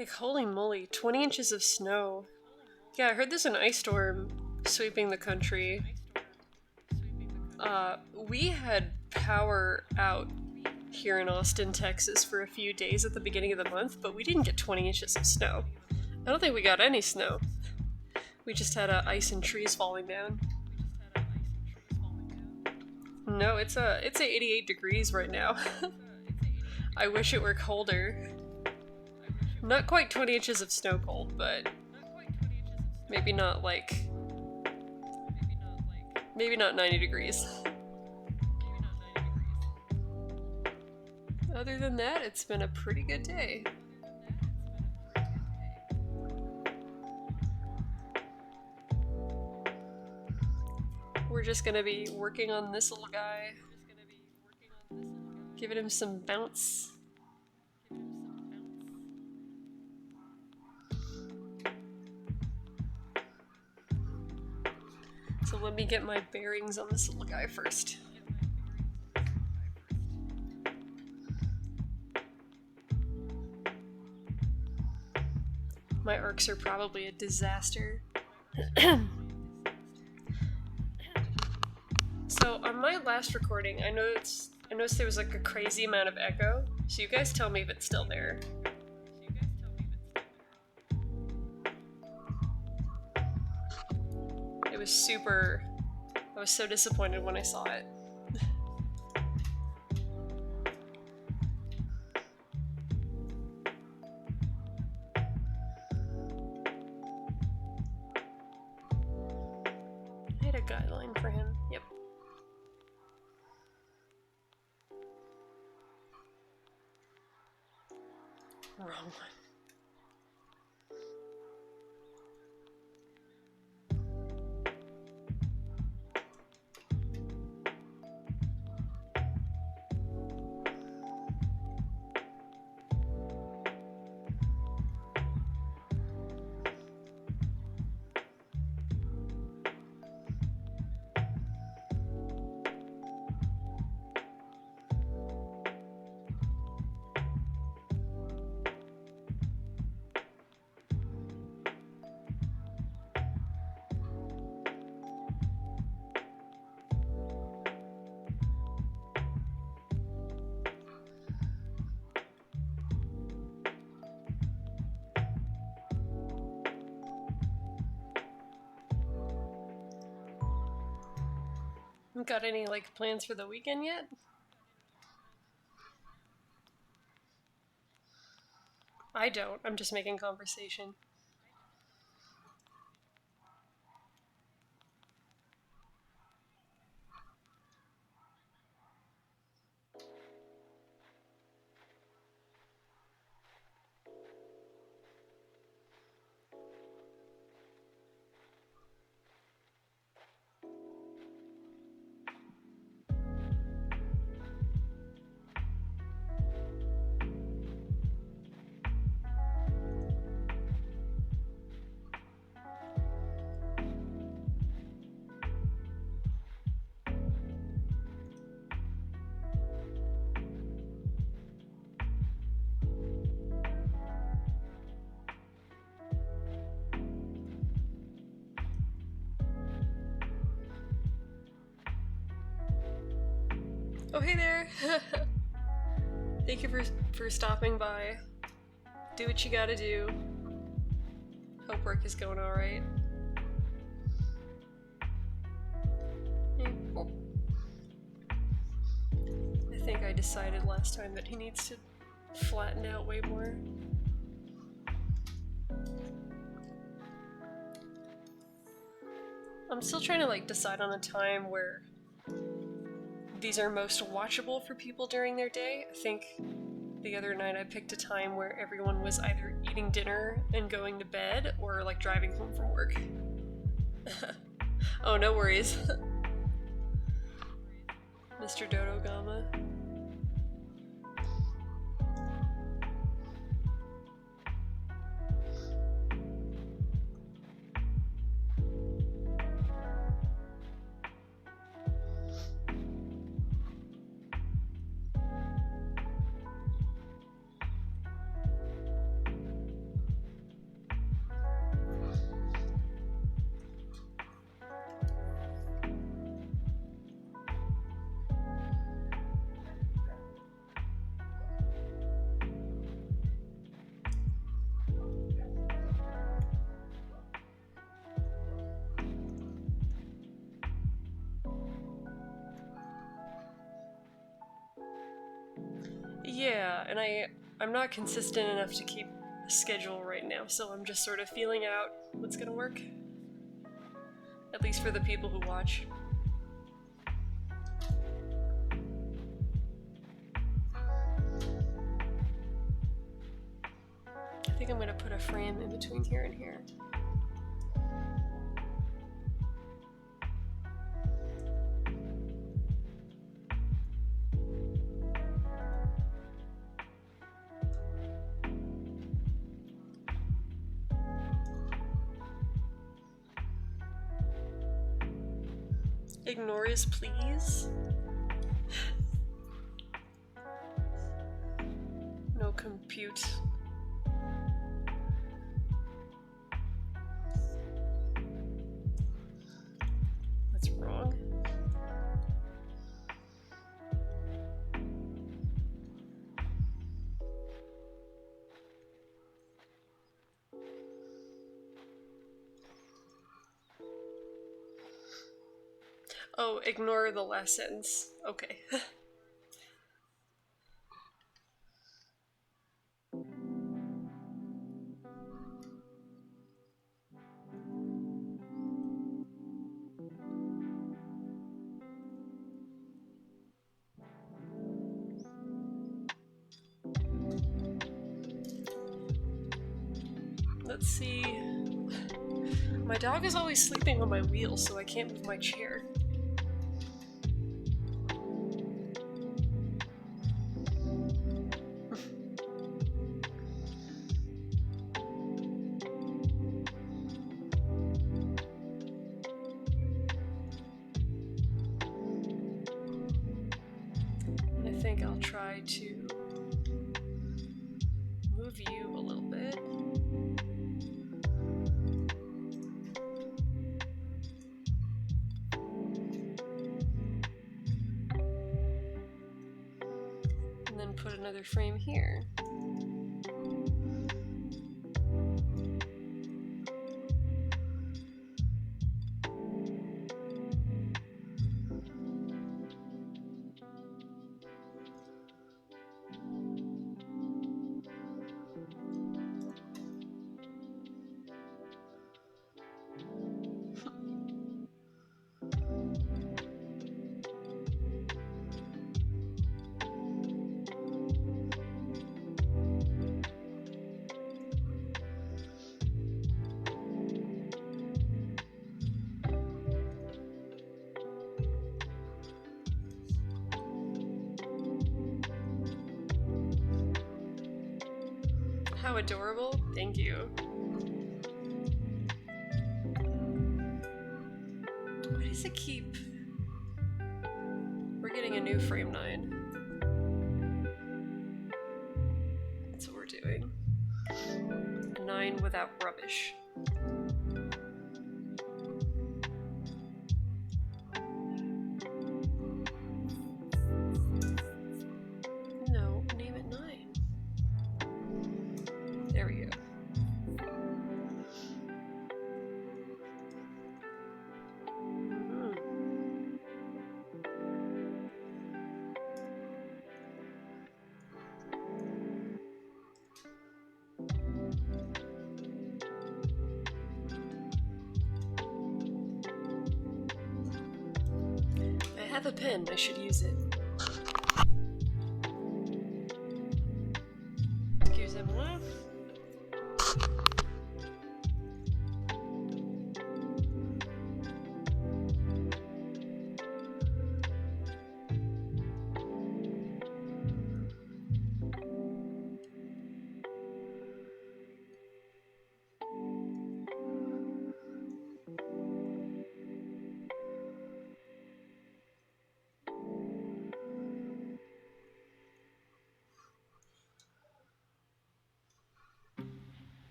Like, holy moly, 20 inches of snow. Yeah, I heard there's an ice storm sweeping the country. We had power out here in Austin, Texas for a few days at the beginning of the month, but we didn't get 20 inches of snow. I don't think we got any snow. We just had ice and trees falling down. No, it's 88 degrees right now. I wish it were colder. Not quite 20 inches of snow cold, but maybe not like maybe not 90 degrees. Other than that, it's been a pretty good day. We're just gonna be working on this little guy. Giving him some bounce. So let me get my bearings on this little guy first. My arcs are probably a disaster. So on my last recording, I noticed there was like a crazy amount of echo. So you guys tell me if it's still there. It was super... I was so disappointed when I saw it. I had a guideline for him. Yep. Wrong one. Got any like plans for the weekend yet? I don't. I'm just making conversation. Oh, hey there! Thank you for stopping by. Do what you gotta do. Hope work is going alright. Oh. I think I decided last time that he needs to flatten out way more. I'm still trying to like decide on a time where these are most watchable for people during their day. I think the other night I picked a time where everyone was either eating dinner and going to bed or like driving home from work. Oh, no worries. Mr. Dodogama. and I'm not consistent enough to keep a schedule right now, so I'm just sort of feeling out what's gonna work. At least for the people who watch. I think I'm gonna put a frame in between here and here. Ignore his please. No compute. That's wrong. Oh, ignore the last sentence. Okay. Let's see. My dog is always sleeping on my wheel, so I can't move my chair. And I think I'll try to move you a little bit. And then put another frame here. How adorable. Thank you. Why does it keep... We're getting a new frame 9. That's what we're doing. A 9 without rubbish. No, name it 9. There we go. I have a pen, I should use it. Excusez-moi.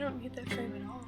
don't need that frame at all.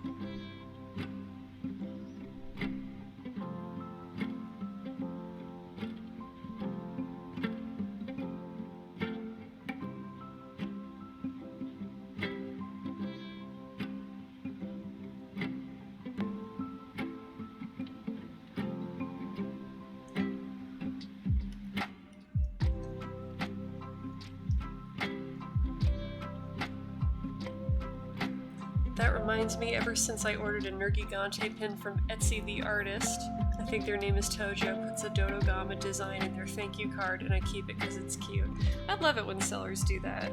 That reminds me, ever since I ordered a Nergigante pin from Etsy the Artist, I think their name is Tojo, puts a Dodogama design in their thank you card, and I keep it because it's cute. I love it when sellers do that,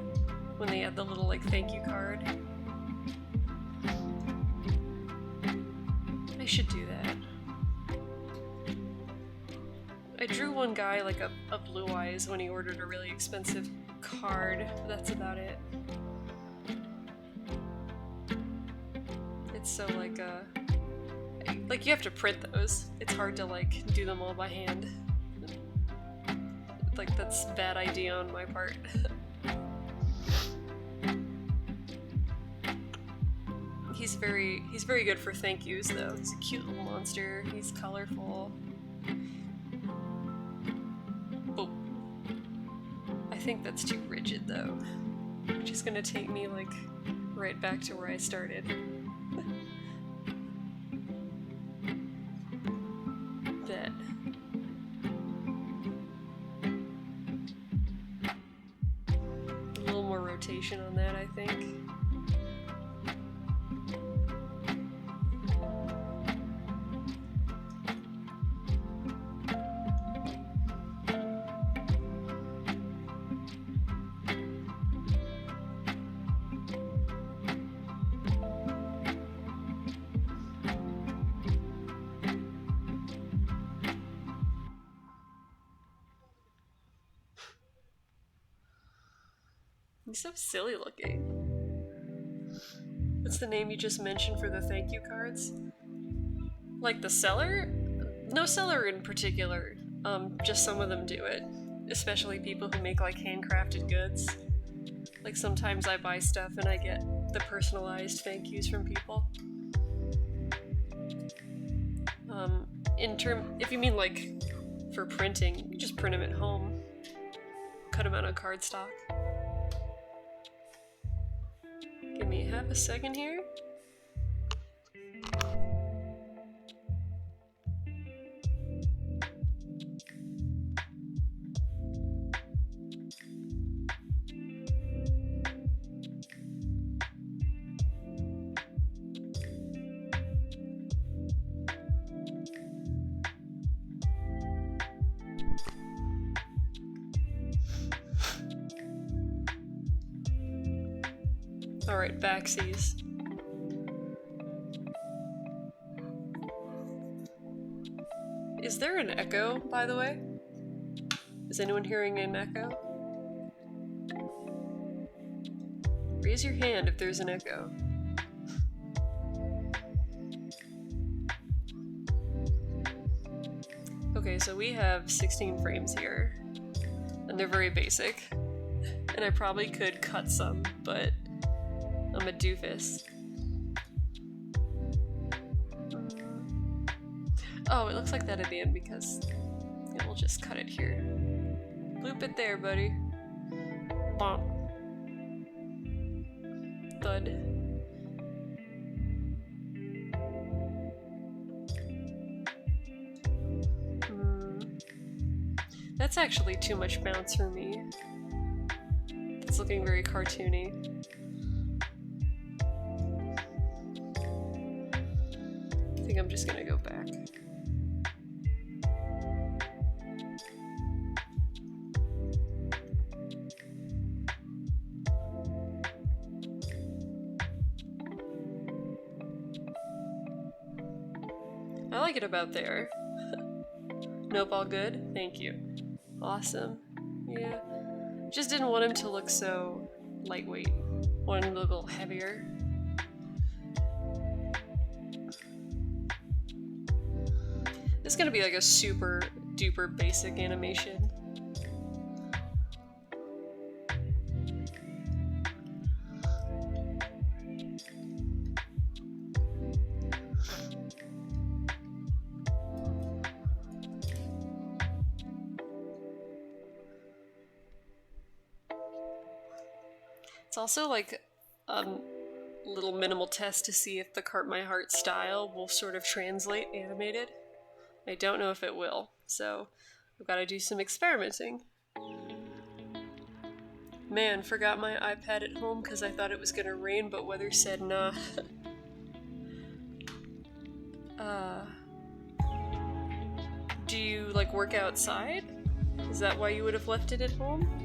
when they add the little, like, thank you card. I should do that. I drew one guy, like, a blue eyes when he ordered a really expensive card, but that's about it. It's so like you have to print those. It's hard to like do them all by hand. Like that's a bad idea on my part. He's very good for thank yous though. He's a cute little monster. He's colorful. Oh. I think that's too rigid though. Which is gonna take me like right back to where I started. That. A little more rotation on that, I think. He's so silly looking. What's the name you just mentioned for the thank you cards? Like the seller? No seller in particular. Just some of them do it. Especially people who make like handcrafted goods. Like sometimes I buy stuff and I get the personalized thank yous from people. If you mean like for printing, you just print them at home. Cut them out on cardstock. Give me half a second here. Alright, backsies. Is there an echo, by the way? Is anyone hearing an echo? Raise your hand if there's an echo. Okay, so we have 16 frames here, and they're very basic. And I probably could cut some, but I'm a doofus. Oh, it looks like that at the end because yeah, we'll just cut it here. Loop it there, buddy. Bonk. Thud. That's actually too much bounce for me. It's looking very cartoony. I think I'm just gonna go back. I like it about there. Nope, all good? Thank you. Awesome. Yeah. Just didn't want him to look so lightweight. Wanted him to look a little heavier. It's gonna be like a super duper basic animation. It's also like a little minimal test to see if the Cart My Heart style will sort of translate animated. I don't know if it will, so I've got to do some experimenting. Man, forgot my iPad at home because I thought it was gonna rain, but weather said nah. Do you, like, work outside? Is that why you would have left it at home?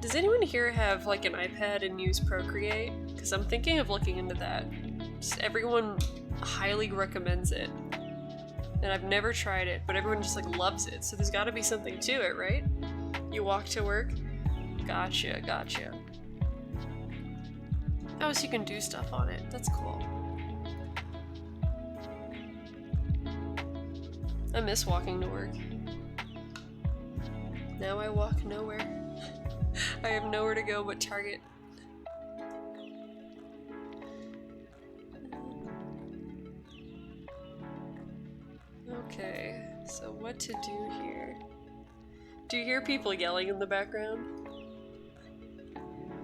Does anyone here have, like, an iPad and use Procreate? Because I'm thinking of looking into that. Just everyone highly recommends it. And I've never tried it, but everyone just, like, loves it. So there's gotta be something to it, right? You walk to work? Gotcha, gotcha. Oh, so you can do stuff on it. That's cool. I miss walking to work. Now I walk nowhere. I have nowhere to go but Target. Okay, so what to do here? Do you hear people yelling in the background?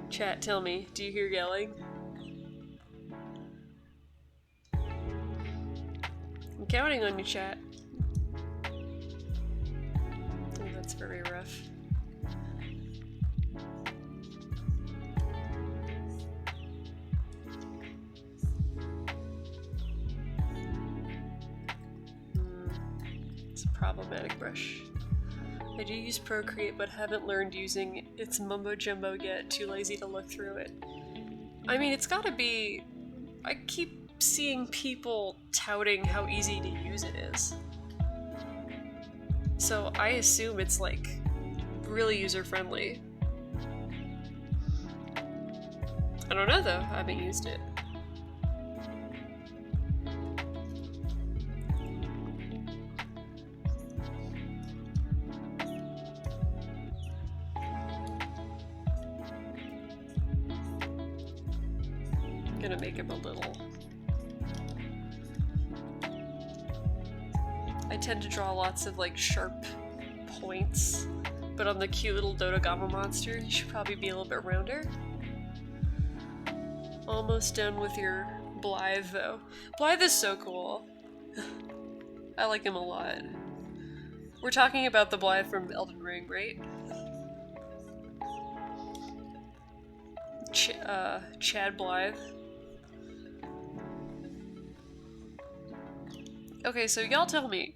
Chat, tell me, do you hear yelling? I'm counting on you, chat. Oh, that's very rough. It's a problematic brush. I do use Procreate, but haven't learned using its mumbo jumbo yet. Too lazy to look through it. I mean, it's gotta be... I keep seeing people touting how easy to use it is. So I assume it's, like, really user-friendly. I don't know, though. I haven't used it. Gonna make him a little. I tend to draw lots of like sharp points, but on the cute little Dodogama monster, you should probably be a little bit rounder. Almost done with your Blythe though. Blythe is so cool. I like him a lot. We're talking about the Blythe from Elden Ring, right? Chad Blythe. Okay, so y'all tell me.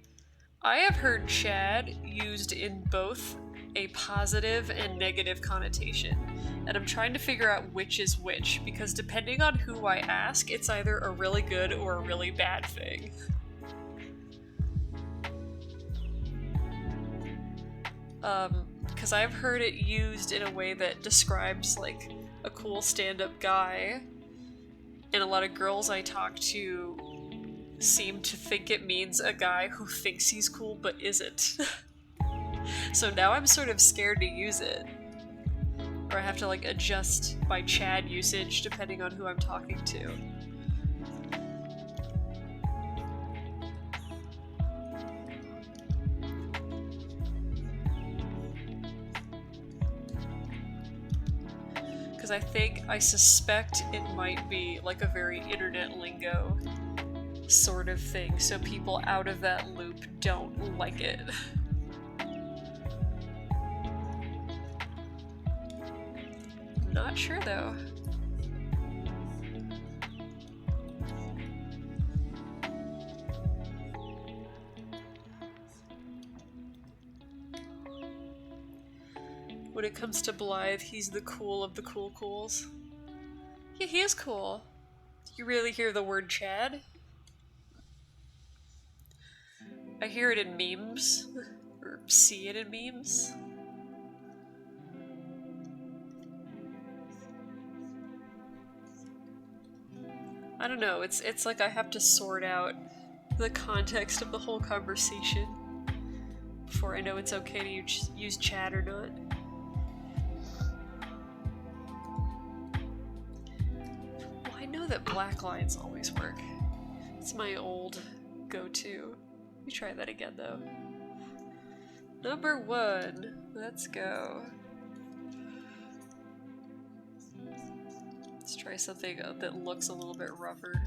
I have heard Chad used in both a positive and negative connotation, and I'm trying to figure out which is which, because depending on who I ask, it's either a really good or a really bad thing. Because I've heard it used in a way that describes, like, a cool stand-up guy, and a lot of girls I talk to seem to think it means a guy who thinks he's cool but isn't. So now I'm sort of scared to use it. Or I have to like adjust my Chad usage depending on who I'm talking to. Because I suspect it might be like a very internet lingo sort of thing, so people out of that loop don't like it. Not sure though. When it comes to Blythe, he's the cool of the cool cools. Yeah, he is cool. You really hear the word Chad? I hear it in memes, or see it in memes. I don't know, it's like I have to sort out the context of the whole conversation before I know it's okay to use chat or not. Well, I know that black lines always work. It's my old go-to. Let me try that again though. Number 1. Let's go. Let's try something that looks a little bit rougher.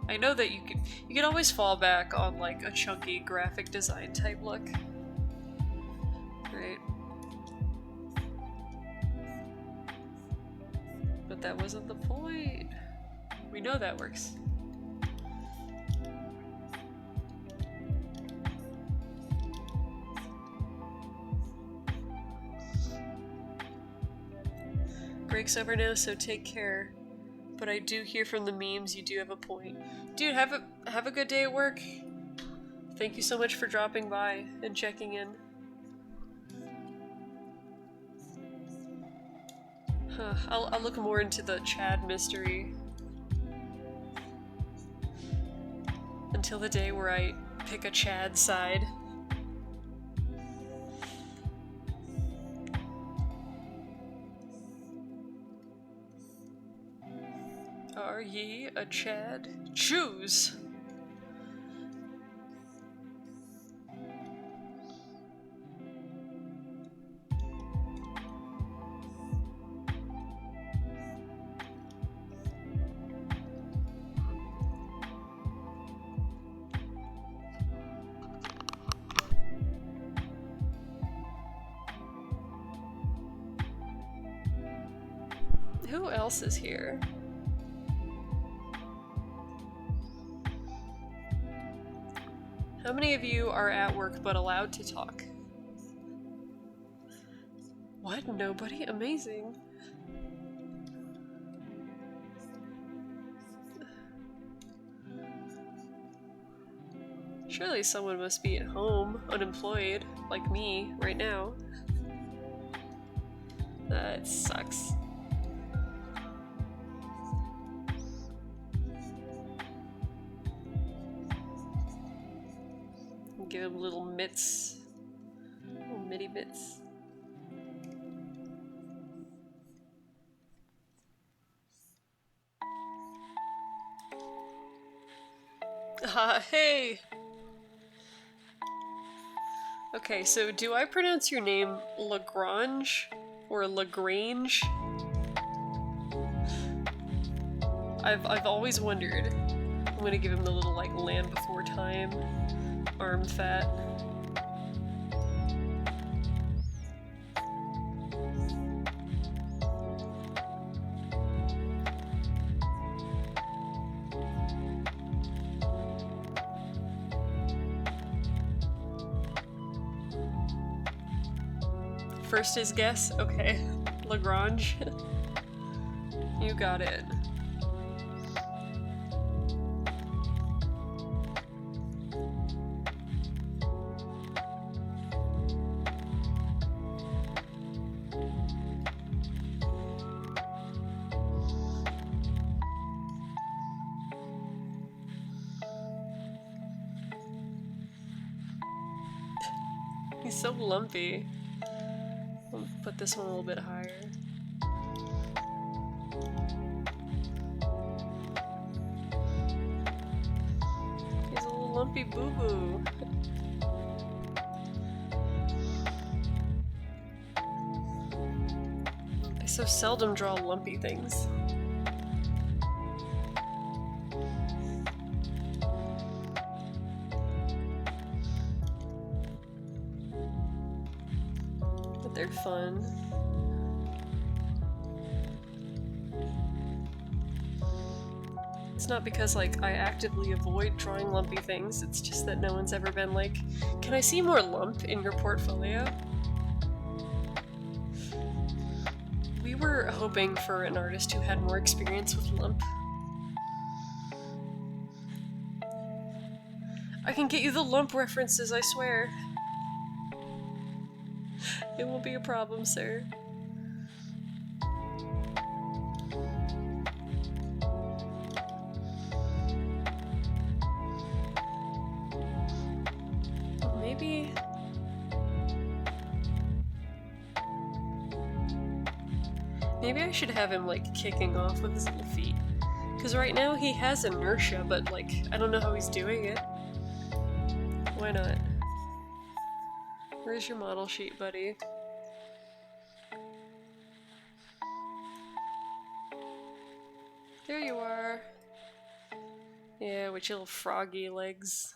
I know that you can always fall back on like a chunky graphic design type look. Right? But that wasn't the point. We know that works. Break's over now, so take care. But I do hear from the memes you do have a point. Dude, have a good day at work. Thank you so much for dropping by and checking in. Huh, I'll look more into the Chad mystery. Until the day where I pick a Chad side. Are ye a Chad? Choose! Who else is here? How many of you are at work but allowed to talk? What? Nobody? Amazing. Surely someone must be at home, unemployed, like me, right now. That sucks. Give him little mitts. Little mitty mitts. Hey! Okay, so do I pronounce your name Lagrange or Lagrange? I've always wondered. I'm gonna give him the little like Land Before Time arm fat. First his guess? Okay. Lagrange. You got it. He's so lumpy. I'll put this one a little bit higher. He's a little lumpy boo-boo. I so seldom draw lumpy things. They're fun. It's not because, like, I actively avoid drawing lumpy things, it's just that no one's ever been like, can I see more lump in your portfolio? We were hoping for an artist who had more experience with lump. I can get you the lump references, I swear. It won't be a problem, sir. Maybe... Maybe I should have him, like, kicking off with his little feet. Because right now he has inertia, but, like, I don't know how he's doing it. Why not? Where's your model sheet, buddy? There you are. Yeah, with your little froggy legs.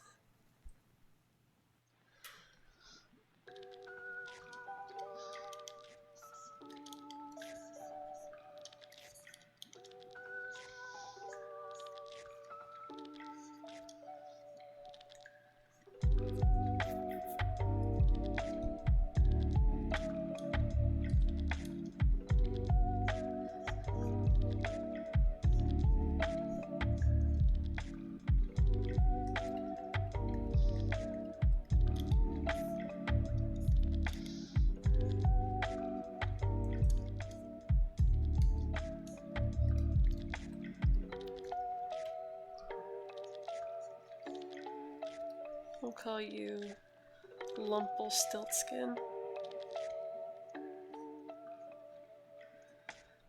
We'll call you Lumpelstiltskin.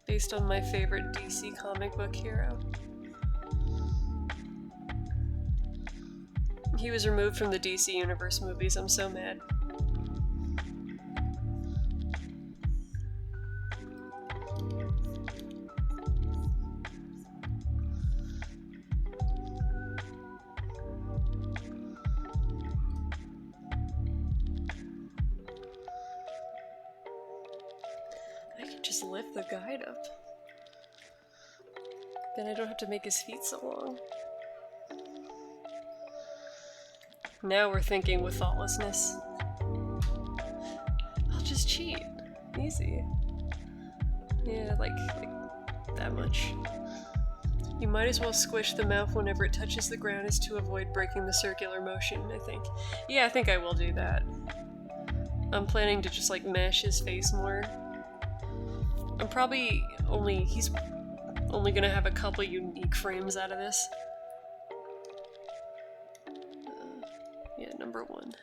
Based on my favorite DC comic book hero. He was removed from the DC Universe movies. I'm so mad. Just lift the guide up. Then I don't have to make his feet so long. Now we're thinking with thoughtlessness. I'll just cheat. Easy. Yeah, like that much. You might as well squish the mouth whenever it touches the ground as to avoid breaking the circular motion, I think. Yeah, I think I will do that. I'm planning to just like mash his face more. He's only gonna have a couple unique frames out of this. Yeah, number 1.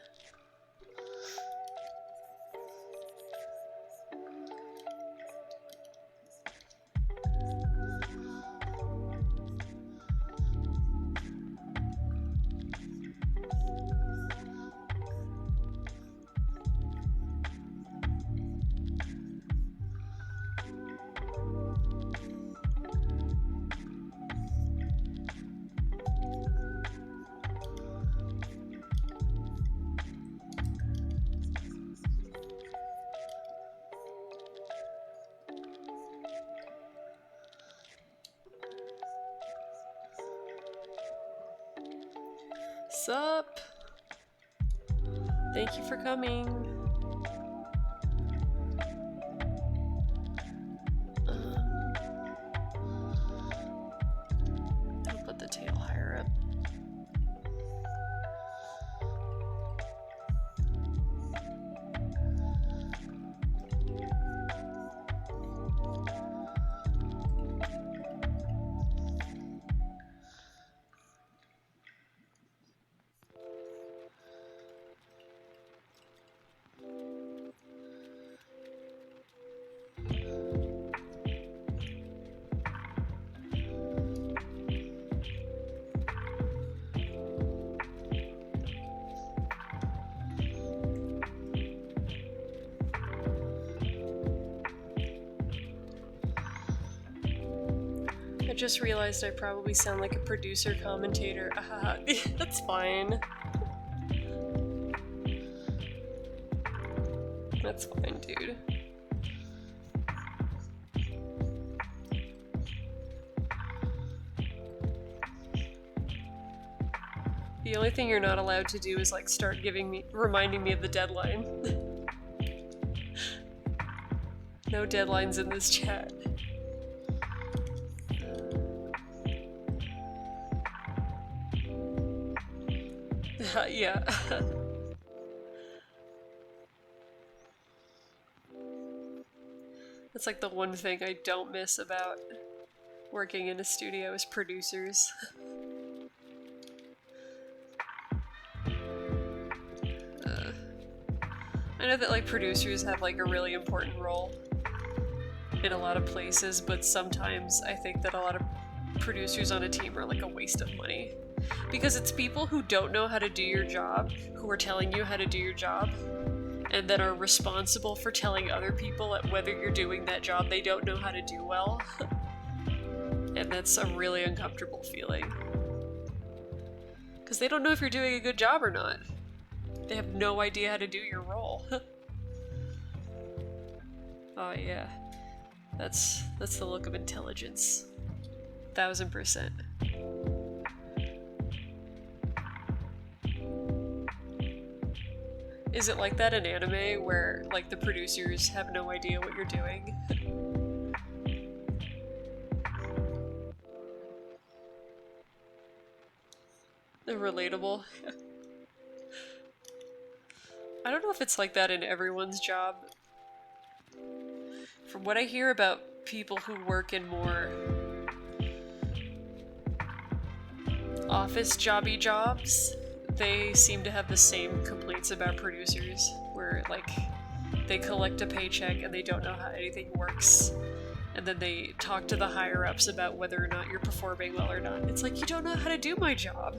Sup? Thank you for coming. I'll put the tail higher up. I just realized I probably sound like a producer commentator. That's fine. That's fine, dude. The only thing you're not allowed to do is like start reminding me of the deadline. No deadlines in this chat. Yeah. That's like the one thing I don't miss about working in a studio is producers. I know that like producers have like a really important role in a lot of places, but sometimes I think that a lot of producers on a team are like a waste of money. Because it's people who don't know how to do your job who are telling you how to do your job. and then are responsible for telling other people that whether you're doing that job they don't know how to do well. And that's a really uncomfortable feeling. Because they don't know if you're doing a good job or not. They have no idea how to do your role. Oh yeah. That's the look of intelligence. 1000%. Is it like that in anime where like the producers have no idea what you're doing? They're relatable. I don't know if it's like that in everyone's job. From what I hear about people who work in more office jobby jobs, they seem to have the same complaints about producers, where like they collect a paycheck and they don't know how anything works, and then they talk to the higher ups about whether or not you're performing well or not. It's like, you don't know how to do my job.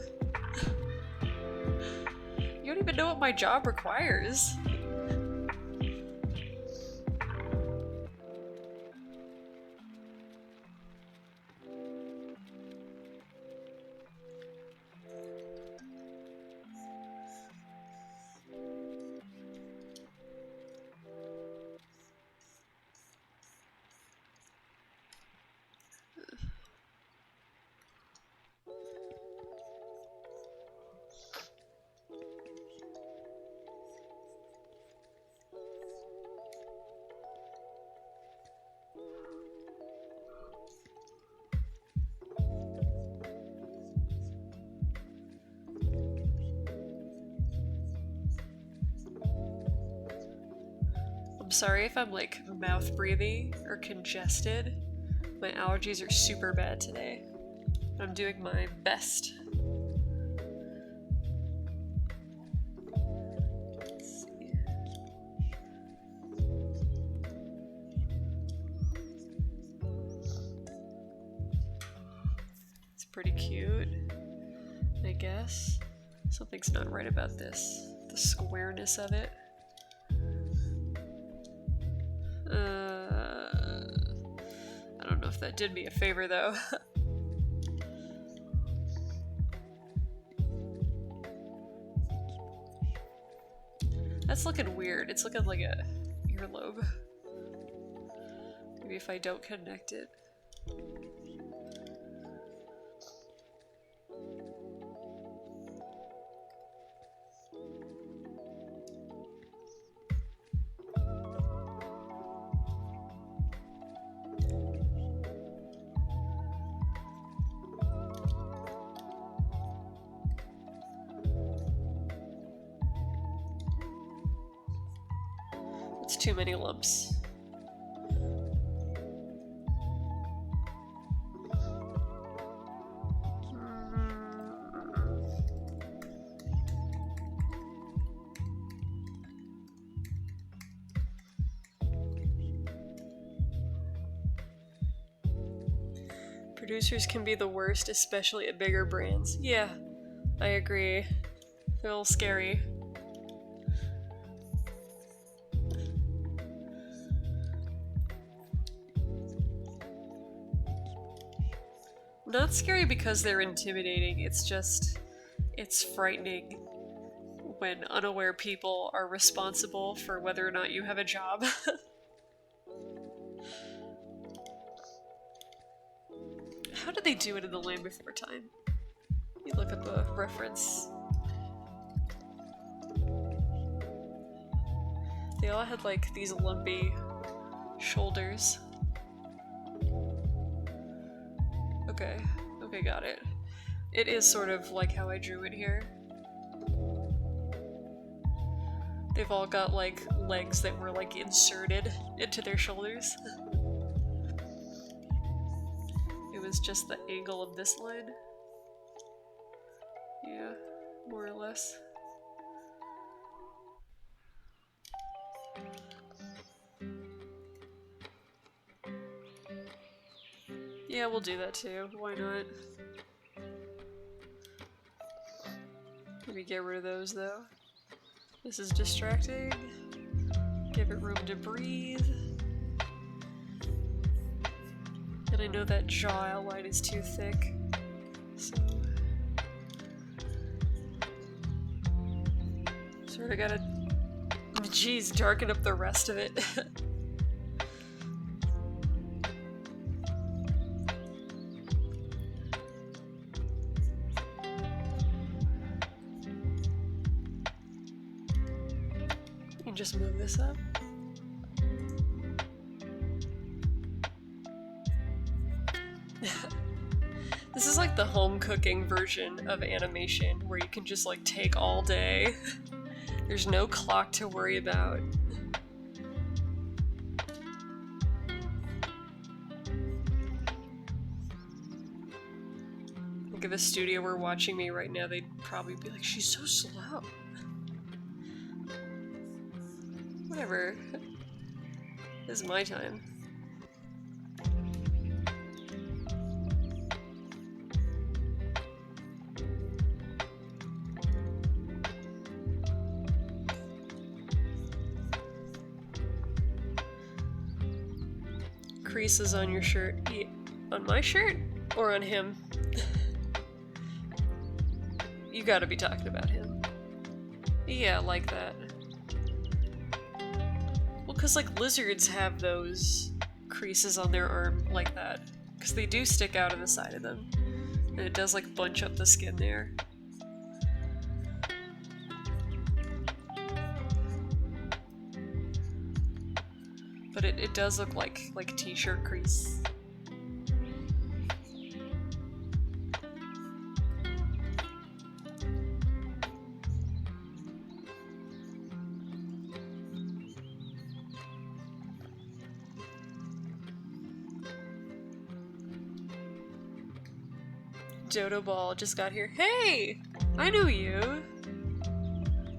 You don't even know what my job requires. I'm sorry if I'm like mouth breathing or congested. My allergies are super bad today. I'm doing my best. Let's see. It's pretty cute, I guess. Something's not right about this. The squareness of it. I don't know if that did me a favor though. That's looking weird. It's looking like a earlobe. Maybe if I don't connect it. Too many lumps. Producers can be the worst, especially at bigger brands. Yeah, I agree. A little scary. Not scary because they're intimidating, it's just, it's frightening when unaware people are responsible for whether or not you have a job. How did they do it in The Land Before Time? You look at the reference. They all had like these lumpy shoulders. Okay, got it. It is sort of like how I drew it here. They've all got like legs that were like inserted into their shoulders. It was just the angle of this line. Yeah, more or less. Yeah, we'll do that too. Why not? Let me get rid of those though. This is distracting. Give it room to breathe. And I know that jaw outline is too thick, so sort of gotta, geez, darken up the rest of it. You can just move this up. This is like the home cooking version of animation where you can just like take all day. There's no clock to worry about. Think if a studio were watching me right now, they'd probably be like, she's so slow. Whatever. This is my time. Creases on your shirt. Yeah. On my shirt? Or on him? You gotta be talking about him. Yeah, like that. Well, cause like lizards have those creases on their arm like that. Cause they do stick out of the side of them. And it does like bunch up the skin there. But it does look like a t-shirt crease. Dodo Ball just got here. Hey! I know you!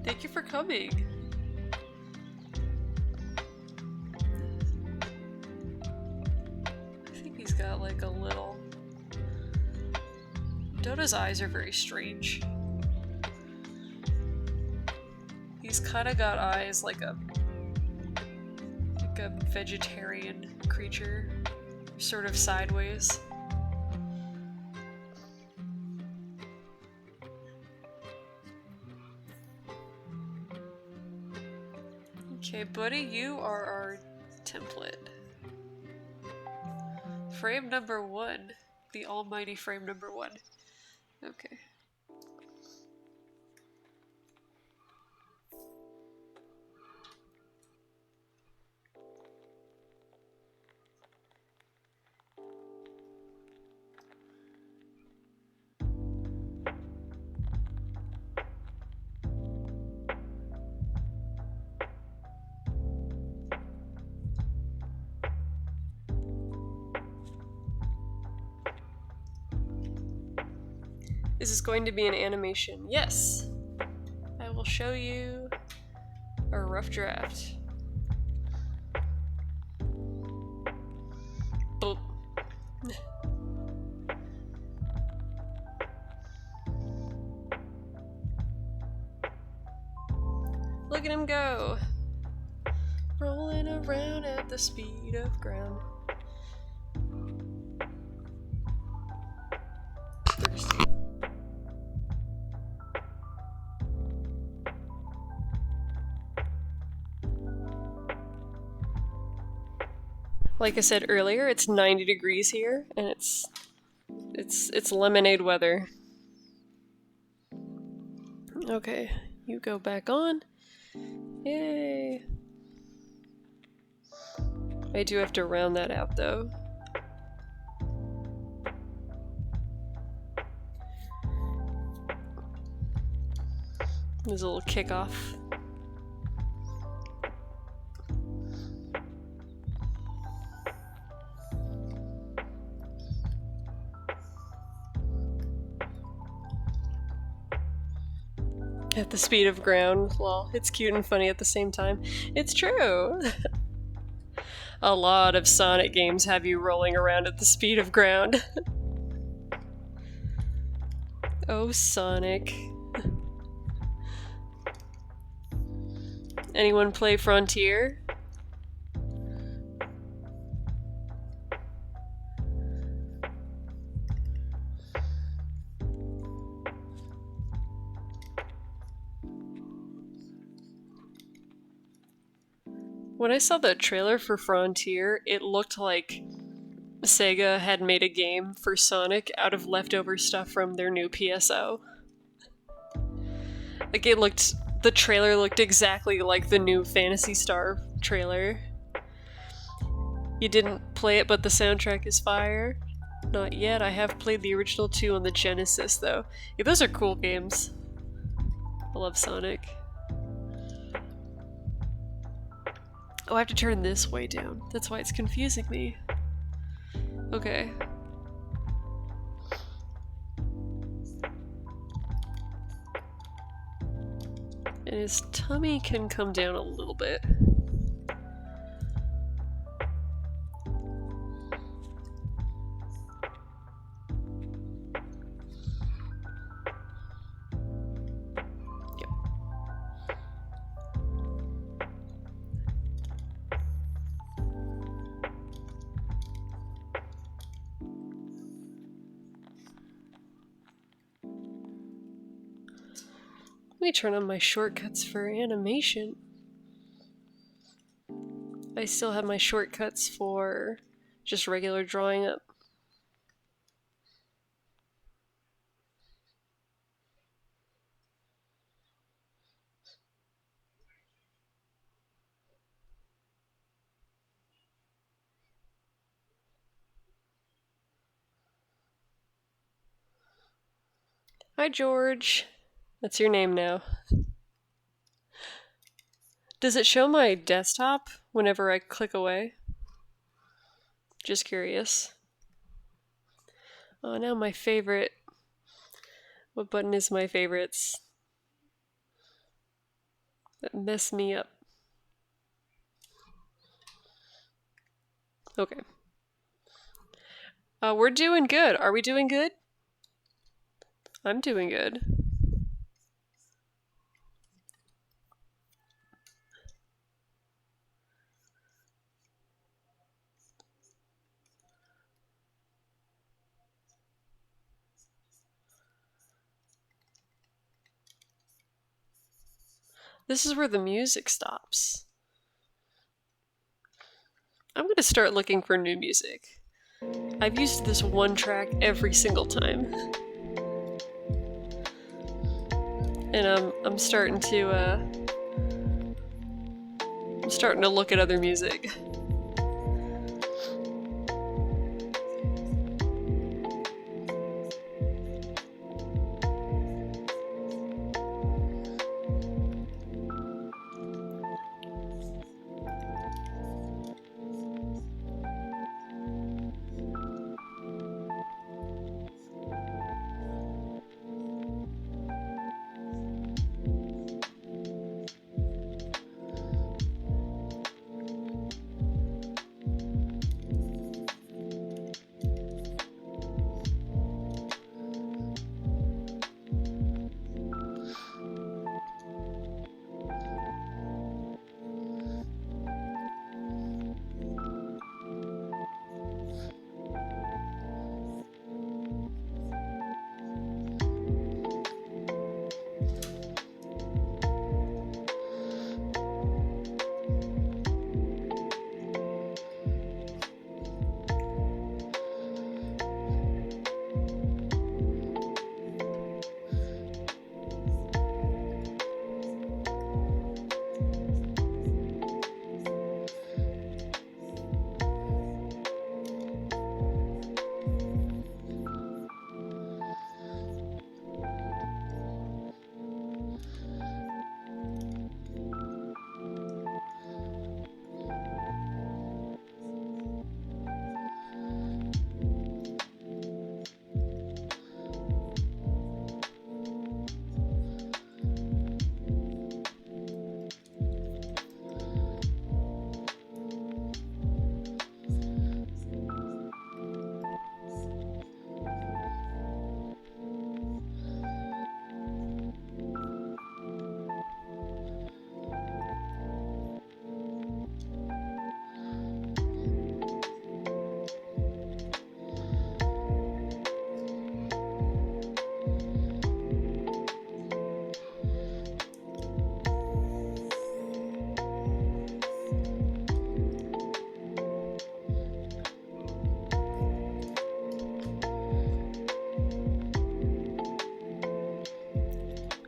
Thank you for coming. He's got like a little... Dodo's eyes are very strange. He's kind of got eyes like a vegetarian creature, sort of sideways. Okay, buddy, you are our template. Frame number 1. The almighty frame number 1. Okay. Is this going to be an animation? Yes! I will show you a rough draft. Boop. Look at him go! Rolling around at the speed of ground. Thirsty. Like I said earlier, it's 90 degrees here, and it's lemonade weather. Okay, you go back on. Yay! I do have to round that out though. There's a little kickoff. At the speed of ground. Well, it's cute and funny at the same time. It's true! A lot of Sonic games have you rolling around at the speed of ground. Oh, Sonic. Anyone play Frontier? When I saw the trailer for Frontier, it looked like Sega had made a game for Sonic out of leftover stuff from their new PSO. Like the trailer looked exactly like the new Phantasy Star trailer. You didn't play it, but the soundtrack is fire. Not yet. I have played the original 2 on the Genesis, though. Yeah, those are cool games. I love Sonic. Oh, I have to turn this way down. That's why it's confusing me. Okay. And his tummy can come down a little bit. Let me turn on my shortcuts for animation. I still have my shortcuts for just regular drawing up. Hi, George. That's your name now. Does it show my desktop whenever I click away? Just curious. Oh, now my favorite. What button is my favorites? That mess me up. Okay. We're doing good. Are we doing good? I'm doing good. This is where the music stops. I'm gonna start looking for new music. I've used this one track every single time. And I'm starting to look at other music.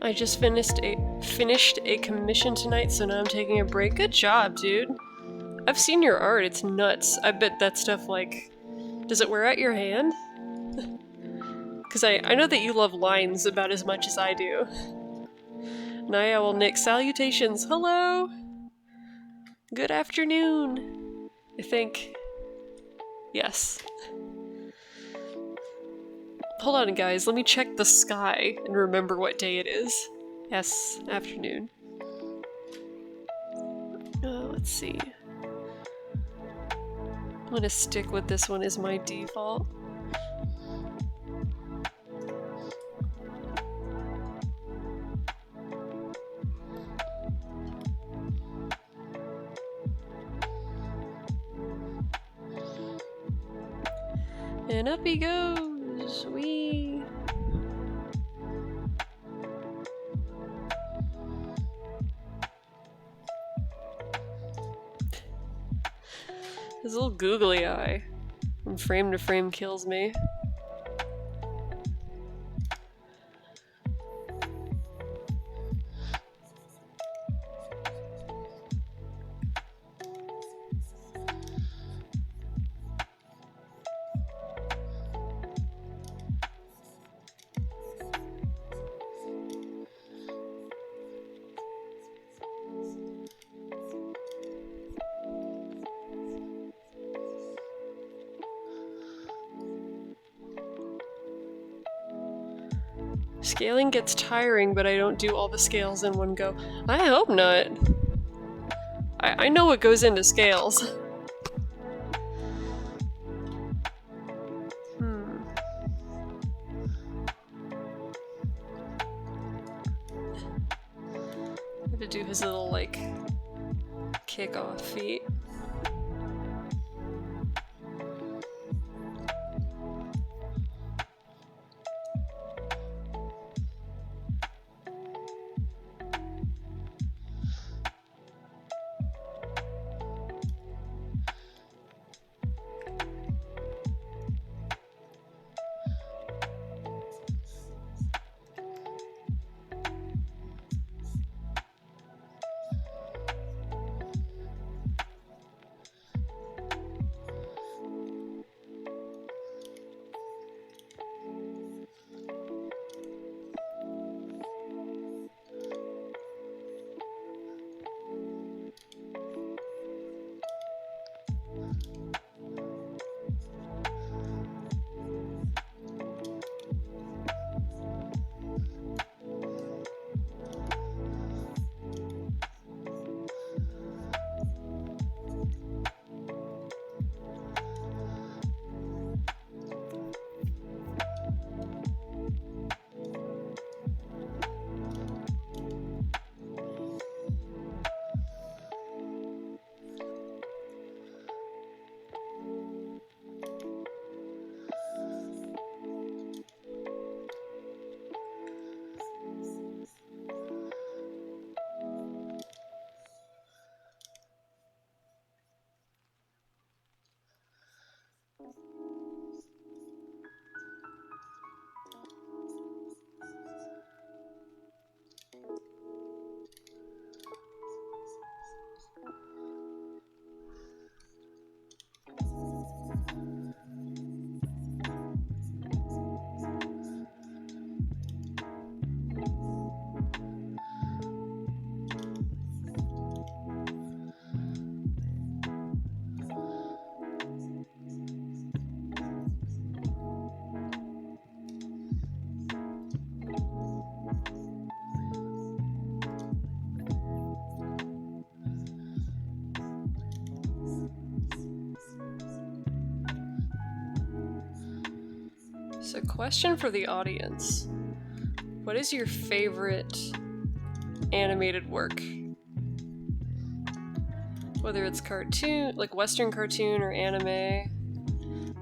I just finished a commission tonight, so now I'm taking a break. Good job, dude. I've seen your art, it's nuts. I bet that stuff, like... Does it wear out your hand? Because I know that you love lines about as much as I do. Naya will Nick, salutations, hello! Good afternoon! I think... Yes. Hold on, guys, let me check the sky and remember what day it is. Yes, afternoon. Let's see. I'm gonna stick with this one as my default. And up he goes! Whee! His little googly eye from frame to frame kills me. Scaling gets tiring, but I don't do all the scales in one go. I hope not. I know what goes into scales. I have to do his little, like, kick-off feet. So, question for the audience. What is your favorite animated work? Whether it's cartoon, like Western cartoon or anime,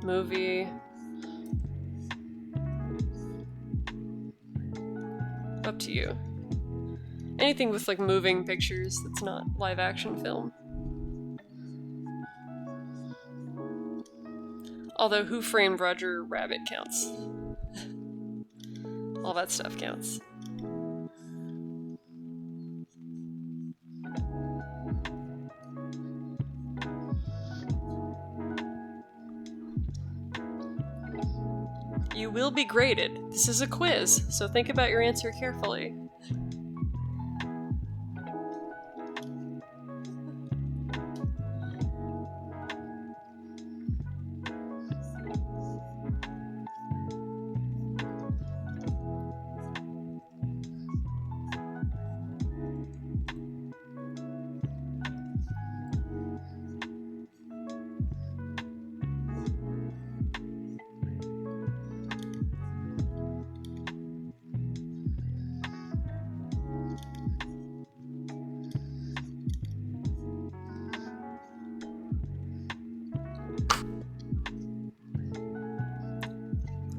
movie. Up to you. Anything with like moving pictures that's not live action film. Although Who Framed Roger Rabbit counts. All that stuff counts. You will be graded. This is a quiz, so think about your answer carefully.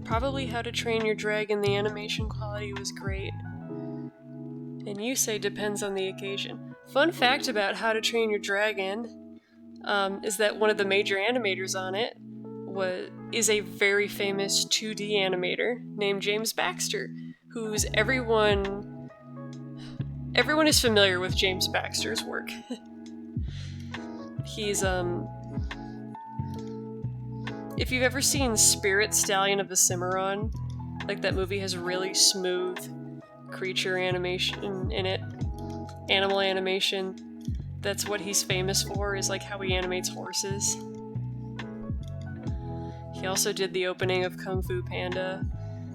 Probably How to Train Your Dragon, the animation quality was great. And you say depends on the occasion. Fun fact about How to Train Your Dragon is that one of the major animators on it is a very famous 2D animator named James Baxter, who's everyone is familiar with James Baxter's work. He's if you've ever seen Spirit Stallion of the Cimarron, like that movie has really smooth creature animation in it, animal animation. That's what he's famous for, is like how he animates horses. He also did the opening of Kung Fu Panda.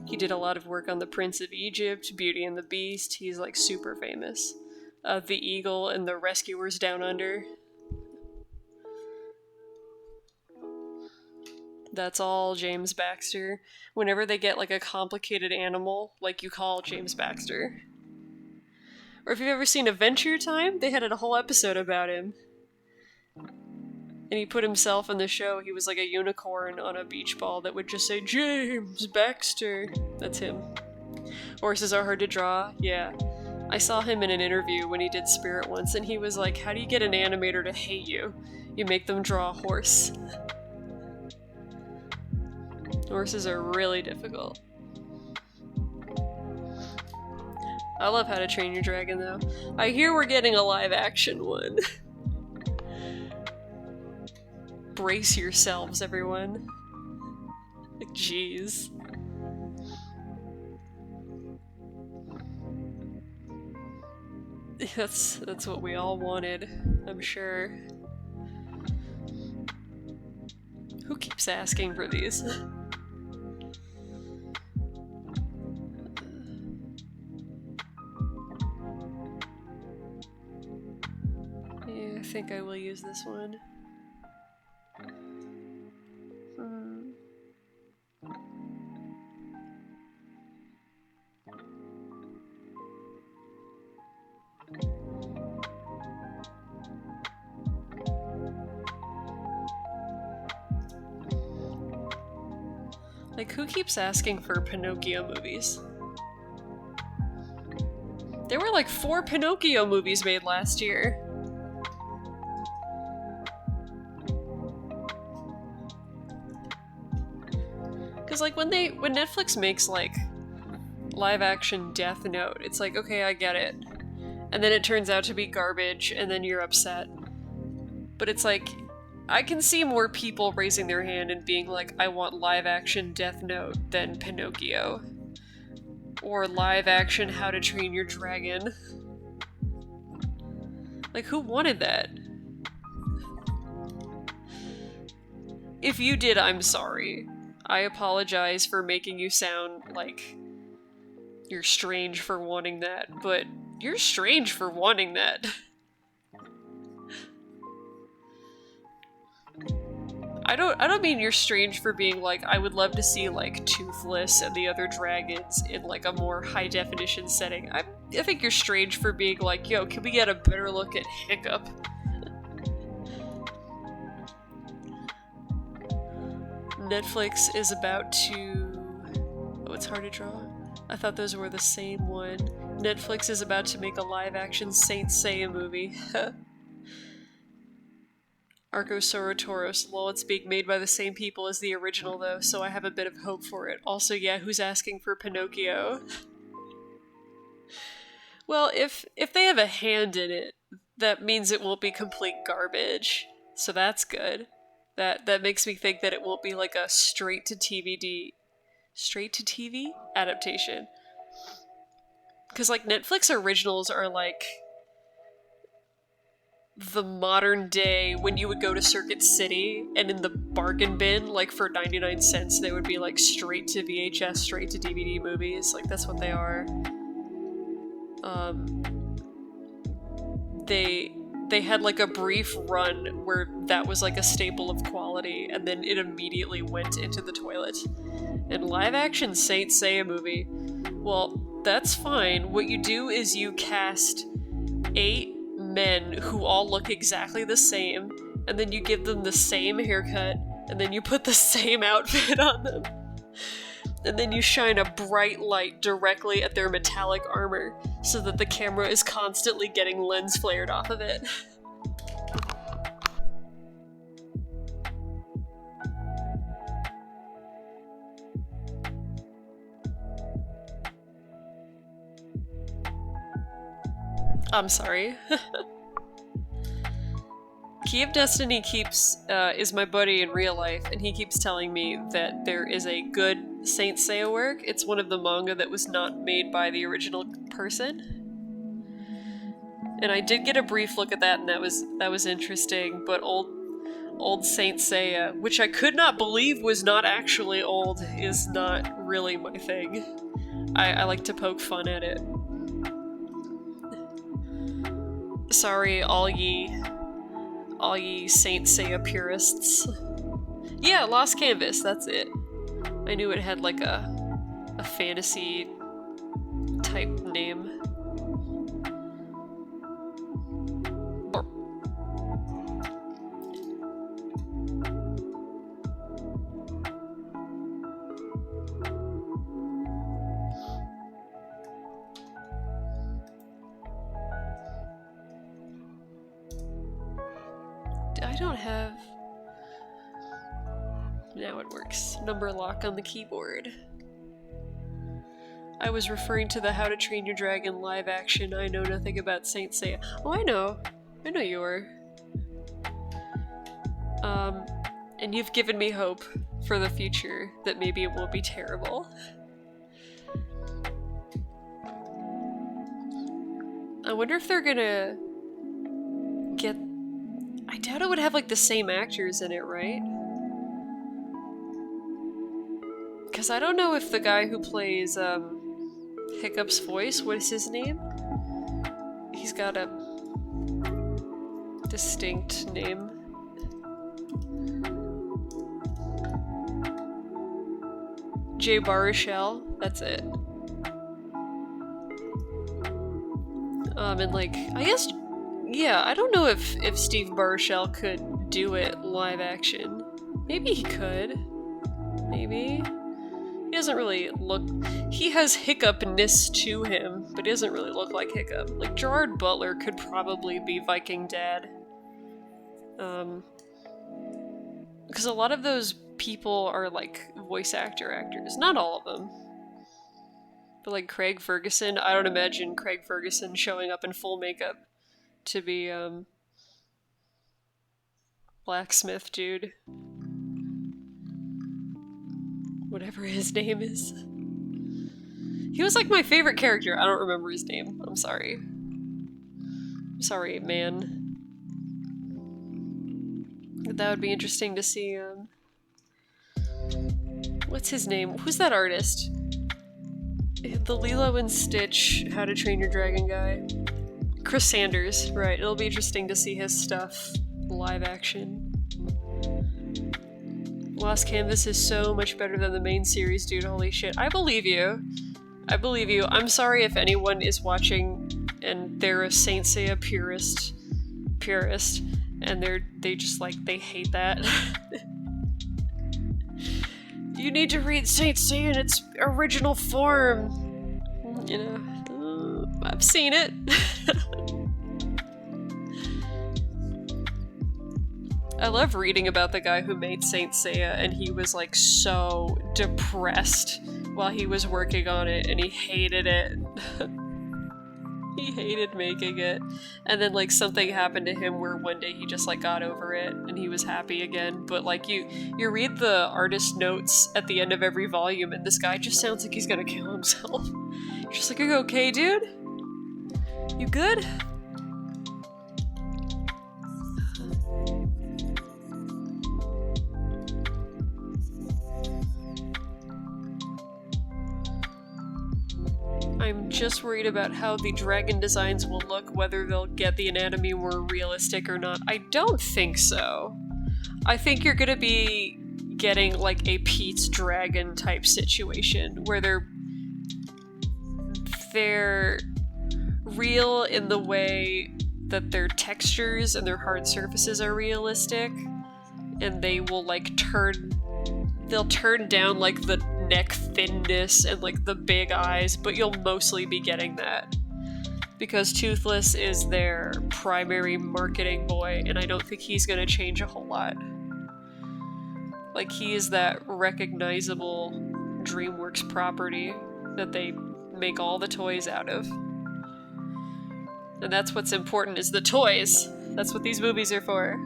He did a lot of work on The Prince of Egypt, Beauty and the Beast. He's like super famous. The Eagle and the Rescuers Down Under. That's all James Baxter. Whenever they get like a complicated animal, like you call James Baxter. Or if you've ever seen Adventure Time, they had a whole episode about him. And he put himself in the show. He was like a unicorn on a beach ball that would just say, James Baxter. That's him. Horses are hard to draw, yeah. I saw him in an interview when he did Spirit once, and he was like, how do you get an animator to hate you? You make them draw a horse. Horses are really difficult. I love How to Train Your Dragon, though. I hear we're getting a live-action one. Brace yourselves, everyone. Like, jeez. That's what we all wanted, I'm sure. Who keeps asking for these? Yeah, I think I will use this one. Like, who keeps asking for Pinocchio movies? There were like 4 Pinocchio movies made last year. Cause like when Netflix makes like live action Death Note, it's like, okay, I get it. And then it turns out to be garbage, and then you're upset. But it's like, I can see more people raising their hand and being like, I want live action Death Note than Pinocchio. Or live action How to Train Your Dragon. Like, who wanted that? If you did, I'm sorry. I apologize for making you sound like you're strange for wanting that, but you're strange for wanting that. I don't mean you're strange for being like, I would love to see like Toothless and the other dragons in like a more high definition setting. I think you're strange for being like, yo, can we get a better look at Hiccup? Netflix is about to... Oh, it's hard to draw? I thought those were the same one. Netflix is about to make a live-action Saint Seiya movie. Archosaurus, lol, it's being made by the same people as the original though, so I have a bit of hope for it. Also, yeah, who's asking for Pinocchio? Well, if they have a hand in it, that means it won't be complete garbage. So that's good. That makes me think that it won't be like a straight to straight-to-TV adaptation. Because, like, Netflix originals are, like, the modern day when you would go to Circuit City and in the bargain bin, like, for 99 cents, they would be, like, straight to VHS, straight to DVD movies. Like, that's what they are. They had, like, a brief run where that was, like, a staple of quality, and then it immediately went into the toilet. And live-action Saint Seiya movie, well, that's fine. What you do is you cast 8 men who all look exactly the same, and then you give them the same haircut, and then you put the same outfit on them. And then you shine a bright light directly at their metallic armor, so that the camera is constantly getting lens flared off of it. I'm sorry. Key of Destiny is my buddy in real life, and he keeps telling me that there is a good Saint Seiya work. It's one of the manga that was not made by the original person. And I did get a brief look at that, and that was interesting, but old Saint Seiya, which I could not believe was not actually old, is not really my thing. I like to poke fun at it. Sorry, all ye Saint Seiya purists. Yeah, Lost Canvas, that's it. I knew it had like a fantasy type name. I don't have... Now it works. Number lock on the keyboard. I was referring to the How to Train Your Dragon live action. I know nothing about Saint Seiya. Oh, I know. I know you were. And you've given me hope for the future that maybe it won't be terrible. I wonder if they're gonna get... I doubt it would have like the same actors in it, right? Because I don't know if the guy who plays Hiccup's voice, what is his name? He's got a distinct name. Jay Baruchel, that's it. And like, I guess, yeah, I don't know if Steve Baruchel could do it live action. Maybe he could. Maybe. He doesn't really look... He has Hiccupness to him, but he doesn't really look like Hiccup. Like, Gerard Butler could probably be Viking Dad. Because a lot of those people are, like, voice actors. Not all of them. But, like, Craig Ferguson, I don't imagine Craig Ferguson showing up in full makeup to be, blacksmith dude. Whatever his name is. He was like my favorite character. I don't remember his name. I'm sorry. I'm sorry, man. That would be interesting to see, what's his name? Who's that artist? The Lilo and Stitch How to Train Your Dragon guy. Chris Sanders, right. It'll be interesting to see his stuff live action. Lost Canvas is so much better than the main series, dude. Holy shit. I believe you. I believe you. I'm sorry if anyone is watching and they're a Saint Seiya purist, and they just like, they hate that. You need to read Saint Seiya in its original form. You know, I've seen it. I love reading about the guy who made Saint Seiya, and he was like so depressed while he was working on it, and he hated it. He hated making it. And then, like, something happened to him where one day he just, like, got over it and he was happy again. But, like, you read the artist notes at the end of every volume and this guy just sounds like he's gonna kill himself. You're just like, are you okay, dude? You good? I'm just worried about how the dragon designs will look, whether they'll get the anatomy more realistic or not. I don't think so. I think you're gonna be getting like a Pete's Dragon type situation where they're real in the way that their textures and their hard surfaces are realistic, and they will like they'll turn down like the neck thinness and like the big eyes, but you'll mostly be getting that because Toothless is their primary marketing boy, and I don't think he's gonna change a whole lot. Like, he is that recognizable DreamWorks property that they make all the toys out of. And that's what's important, is the toys. That's what these movies are for.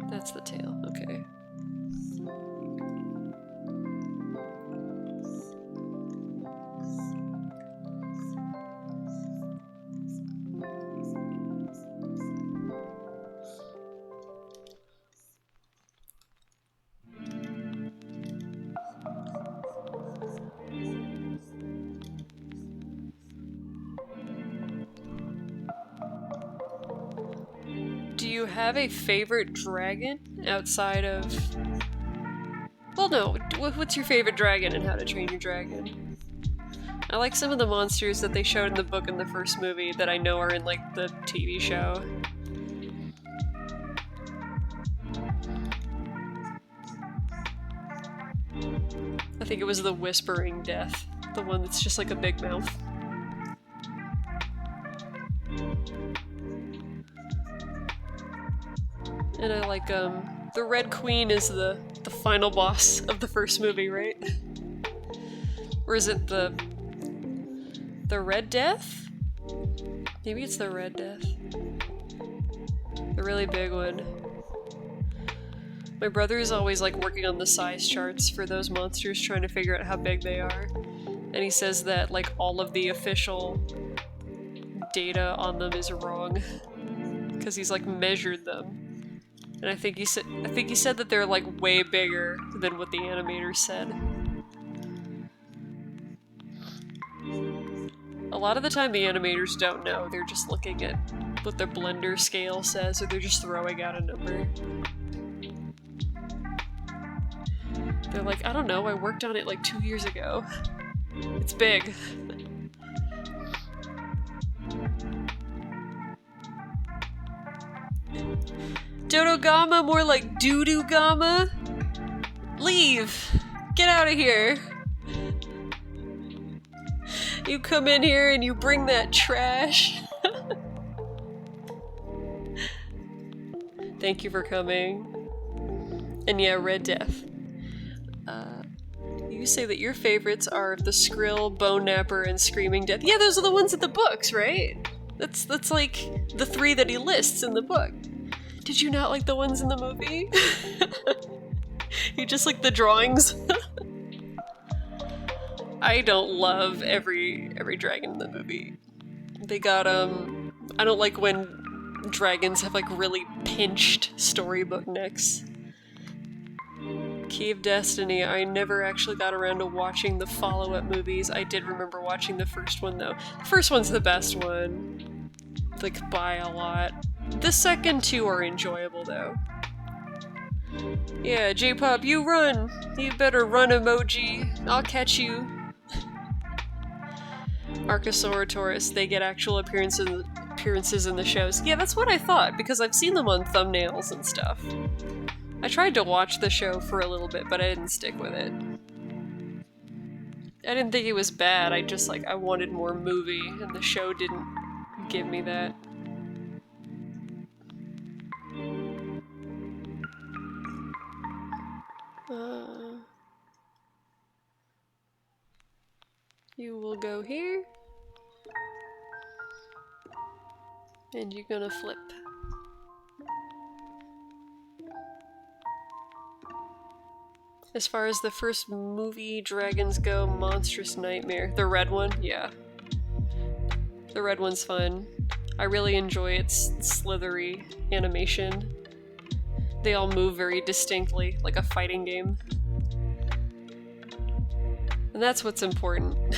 That's the tail, okay. Do you have a favorite dragon outside of... Well, no. What's your favorite dragon in How to Train Your Dragon? I like some of the monsters that they showed in the book in the first movie that I know are in, like, the TV show. I think it was the Whispering Death. The one that's just like a big mouth. And I like, the Red Queen is the final boss of the first movie, right? Or is it the Red Death? Maybe it's the Red Death. The really big one. My brother is always, like, working on the size charts for those monsters, trying to figure out how big they are. And he says that, like, all of the official data on them is wrong. Because he's, like, measured them. And I think he said that they're like way bigger than what the animators said. A lot of the time the animators don't know, they're just looking at what their blender scale says, or they're just throwing out a number. They're like, I don't know, I worked on it like 2 years ago. It's big. Dodogama, more like Doo-Doo-Gama? Leave! Get out of here! You come in here and you bring that trash. Thank you for coming. And yeah, Red Death. You say that your favorites are the Skrill, Bone Napper, and Screaming Death. Yeah, those are the ones in the books, right? That's like the 3 that he lists in the book. Did you not like the ones in the movie? You just like the drawings? I don't love every dragon in the movie. They got, I don't like when dragons have, like, really pinched storybook necks. Key of Destiny, I never actually got around to watching the follow-up movies. I did remember watching the first one, though. The first one's the best one. Like, by a lot. The second 2 are enjoyable, though. Yeah, J-Pop, you run! You better run, emoji. I'll catch you. Archosaurus, they get actual appearances in the shows. Yeah, that's what I thought, because I've seen them on thumbnails and stuff. I tried to watch the show for a little bit, but I didn't stick with it. I didn't think it was bad, I just, like, I wanted more movie, and the show didn't give me that. You will go here. And you're gonna flip. As far as the first movie dragons go, Monstrous Nightmare. The red one? Yeah. The red one's fun. I really enjoy its slithery animation. They all move very distinctly, like a fighting game. And that's what's important.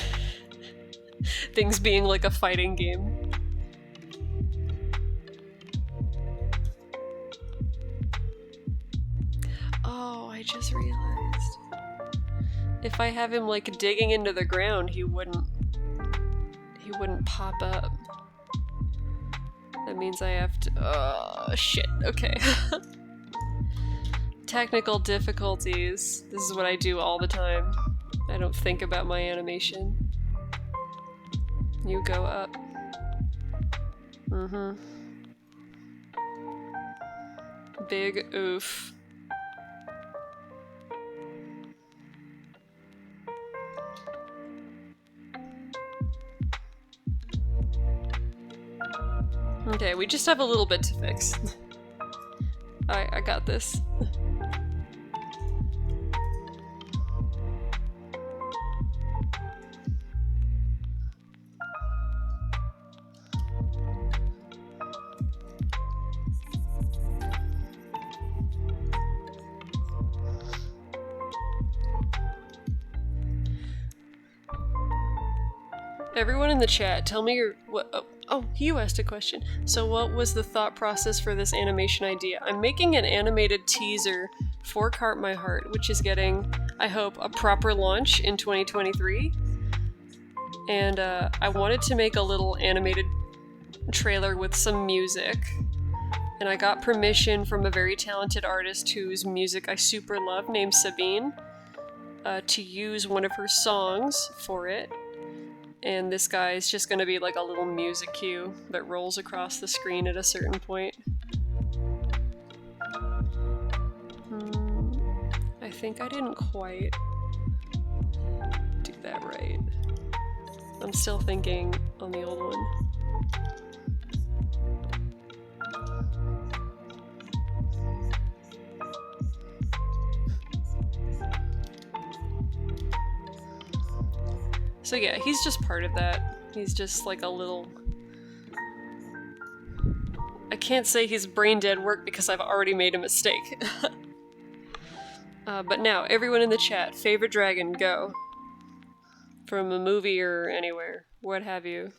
Things being like a fighting game. Oh, I just realized. If I have him like digging into the ground, he wouldn't pop up. That means I have to... Oh, shit. Okay. Technical difficulties. This is what I do all the time. I don't think about my animation. You go up. Mm-hmm. Big oof. Okay, we just have a little bit to fix. Alright, I got this. Everyone in the chat, tell me your oh, you asked a question. So what was the thought process for this animation idea? I'm making an animated teaser for Cart My Heart, which is getting, I hope, a proper launch in 2023. And I wanted to make a little animated trailer with some music. And I got permission from a very talented artist whose music I super love, named Sabine, to use one of her songs for it. And this guy is just gonna be like a little music cue that rolls across the screen at a certain point. I think I didn't quite do that right. I'm still thinking on the old one. So yeah, he's just part of that. He's just like a little... I can't say he's brain dead work because I've already made a mistake. But now, everyone in the chat, favorite dragon, go. From a movie or anywhere, what have you.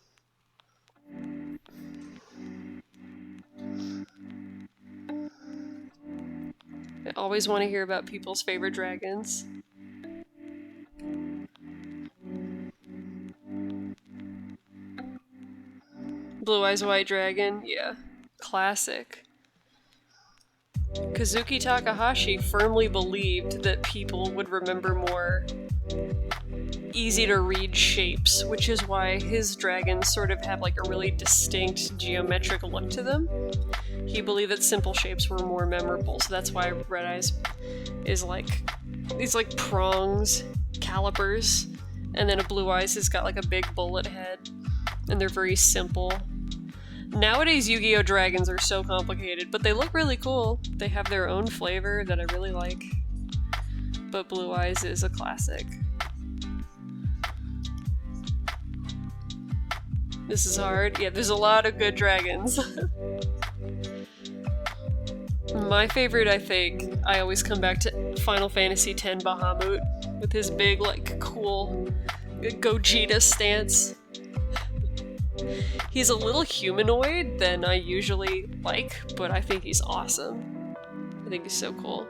I always want to hear about people's favorite dragons. Blue Eyes White Dragon, yeah. Classic. Kazuki Takahashi firmly believed that people would remember more easy-to-read shapes, which is why his dragons sort of have like a really distinct geometric look to them. He believed that simple shapes were more memorable, so that's why Red Eyes is like these like prongs, calipers, and then a Blue Eyes has got like a big bullet head, and they're very simple. Nowadays, Yu-Gi-Oh! Dragons are so complicated, but they look really cool. They have their own flavor that I really like. But Blue Eyes is a classic. This is hard. Yeah, there's a lot of good dragons. My favorite, I think, I always come back to Final Fantasy X Bahamut with his big, like, cool Gogeta stance. He's a little humanoid than I usually like, but I think he's awesome. I think he's so cool.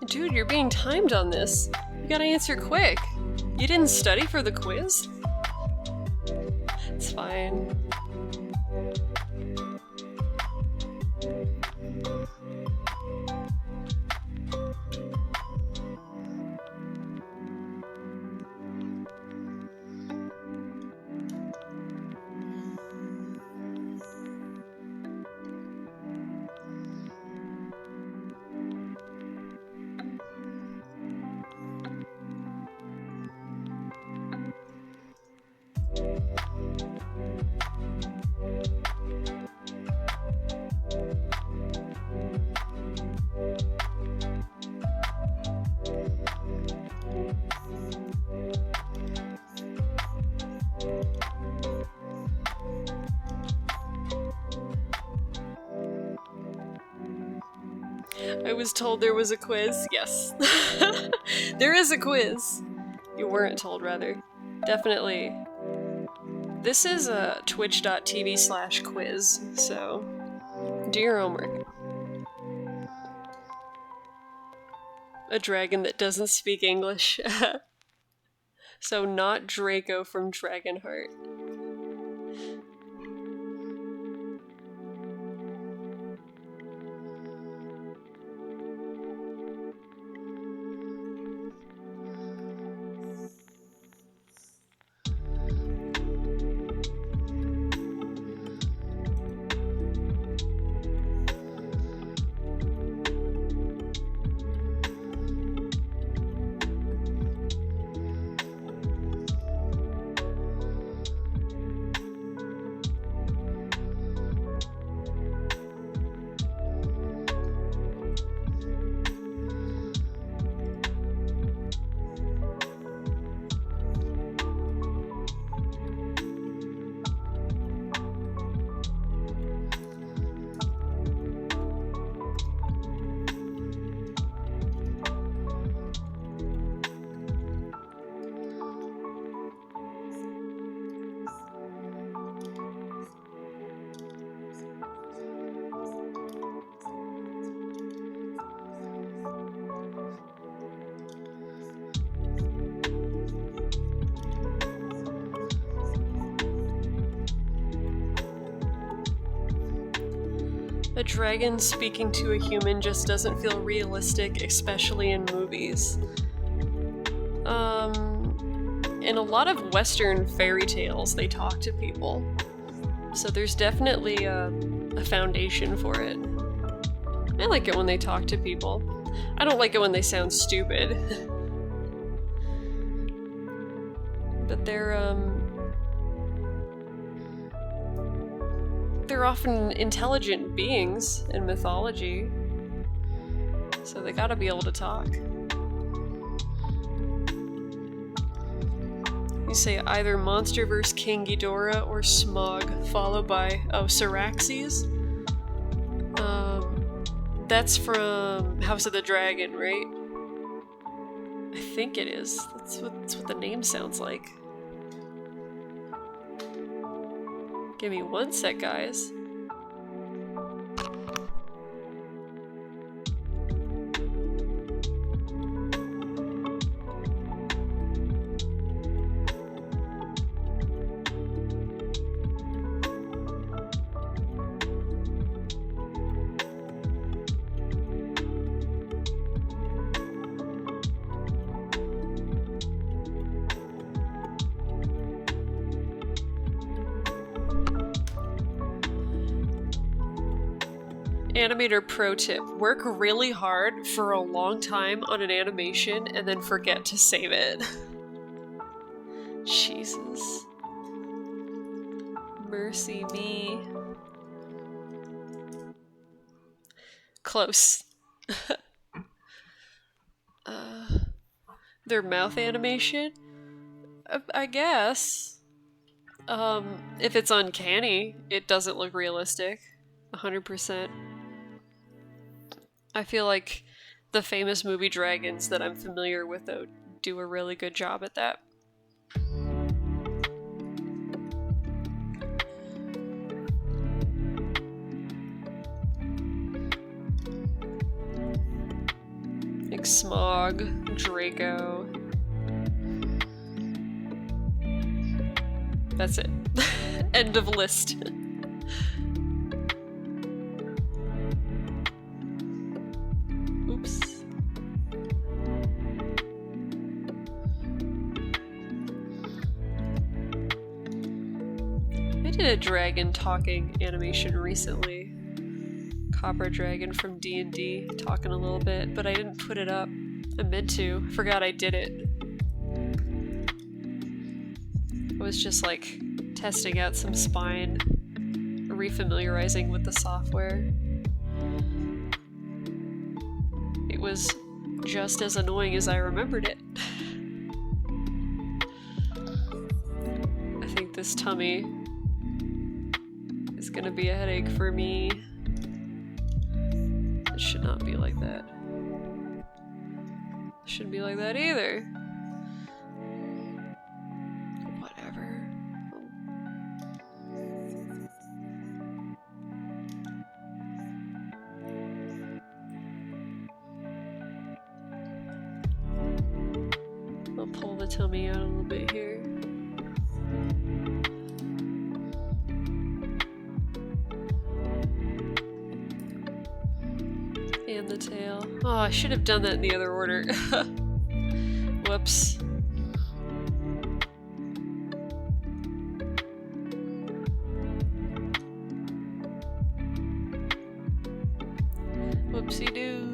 Dude, you're being timed on this. You gotta answer quick. You didn't study for the quiz? It's fine. I was told there was a quiz. Yes. There is a quiz. You weren't told, rather. Definitely. This is a twitch.tv/quiz, so do your homework. A dragon that doesn't speak English. So not Draco from Dragonheart. A dragon speaking to a human just doesn't feel realistic, especially in movies. In a lot of Western fairy tales, they talk to people. So there's definitely a foundation for it. I like it when they talk to people. I don't like it when they sound stupid. But they're often intelligent beings in mythology, so they gotta be able to talk. You say either Monsterverse King Ghidorah or Smog, followed by, Syraxes? That's from House of the Dragon, right? I think it is. That's what the name sounds like. Give me one sec, guys. Animator pro tip: work really hard for a long time on an animation and then forget to save it. Jesus. Mercy me. Close. Their mouth animation? I guess. If it's uncanny, it doesn't look realistic. 100%. I feel like the famous movie dragons that I'm familiar with, though, do a really good job at that. Like Smog, Draco. That's it. End of list. Oops. I did a dragon talking animation recently. Copper Dragon from D&D talking a little bit, but I didn't put it up. I meant to. I forgot I did it. I was just like testing out some spine, refamiliarizing with the software. It was just as annoying as I remembered it. I think this tummy is gonna be a headache for me. It should not be like that. It shouldn't be like that either. Whatever. I'll pull the tummy out a little bit here. And the tail. Oh, I should have done that in the other order. Whoops. Whoopsie-doo.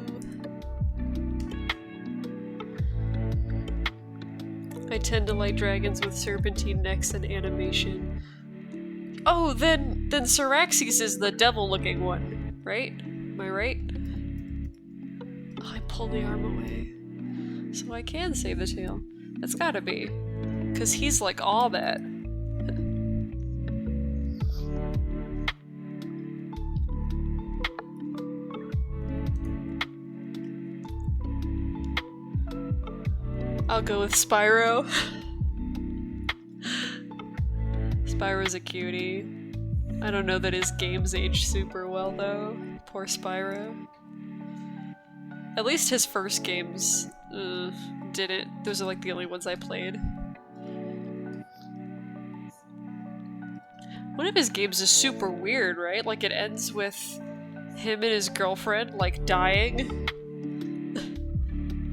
I tend to like dragons with serpentine necks and animation. Oh, then Syraxes is the devil-looking one, right? Am I right? Oh, I pulled the arm away. So I can save the tail. That's gotta be. Because he's like all that. I'll go with Spyro. Spyro's a cutie. I don't know that his games age super well though. Poor Spyro. At least his first games didn't. Those are like the only ones I played. One of his games is super weird, right? Like it ends with him and his girlfriend like dying.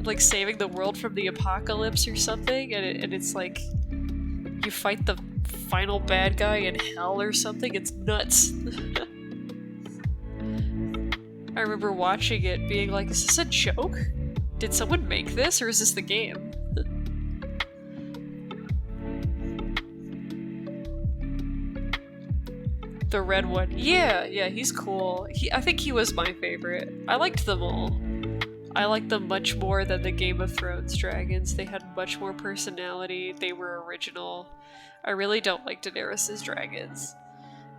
Like saving the world from the apocalypse or something, and it's like you fight the final bad guy in hell or something. It's nuts. I remember watching it being like, is this a joke? Did someone make this or is this the game? The red one. Yeah, he's cool. I think he was my favorite. I liked them all. I liked them much more than the Game of Thrones dragons. They had much more personality. They were original. I really don't like Daenerys' dragons.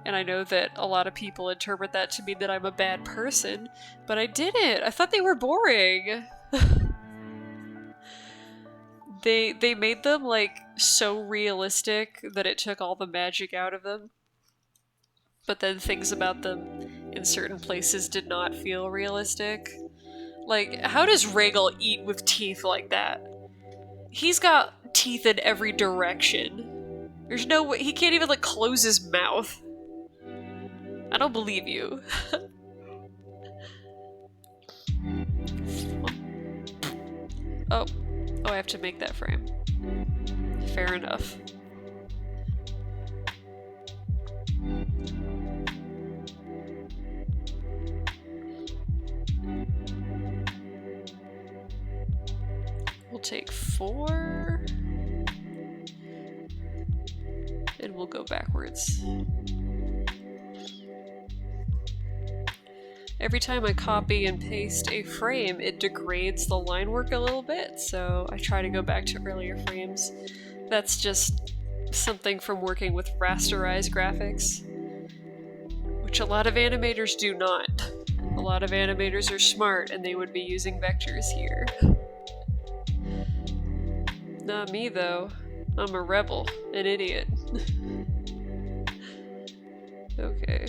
And I know that a lot of people interpret that to mean that I'm a bad person, but I didn't. I thought they were boring. They made them like so realistic that it took all the magic out of them. But then things about them in certain places did not feel realistic. Like, how does Rhaegal eat with teeth like that? He's got teeth in every direction. There's no way- he can't even, like, close his mouth. I don't believe you. Oh, I have to make that frame. Fair enough. We'll take 4. And we'll go backwards. every time I copy and paste a frame, it degrades the line work a little bit, so I try to go back to earlier frames. That's just something from working with rasterized graphics, which a lot of animators do not. A lot of animators are smart and they would be using vectors here. Not me though. I'm a rebel, an idiot. Okay.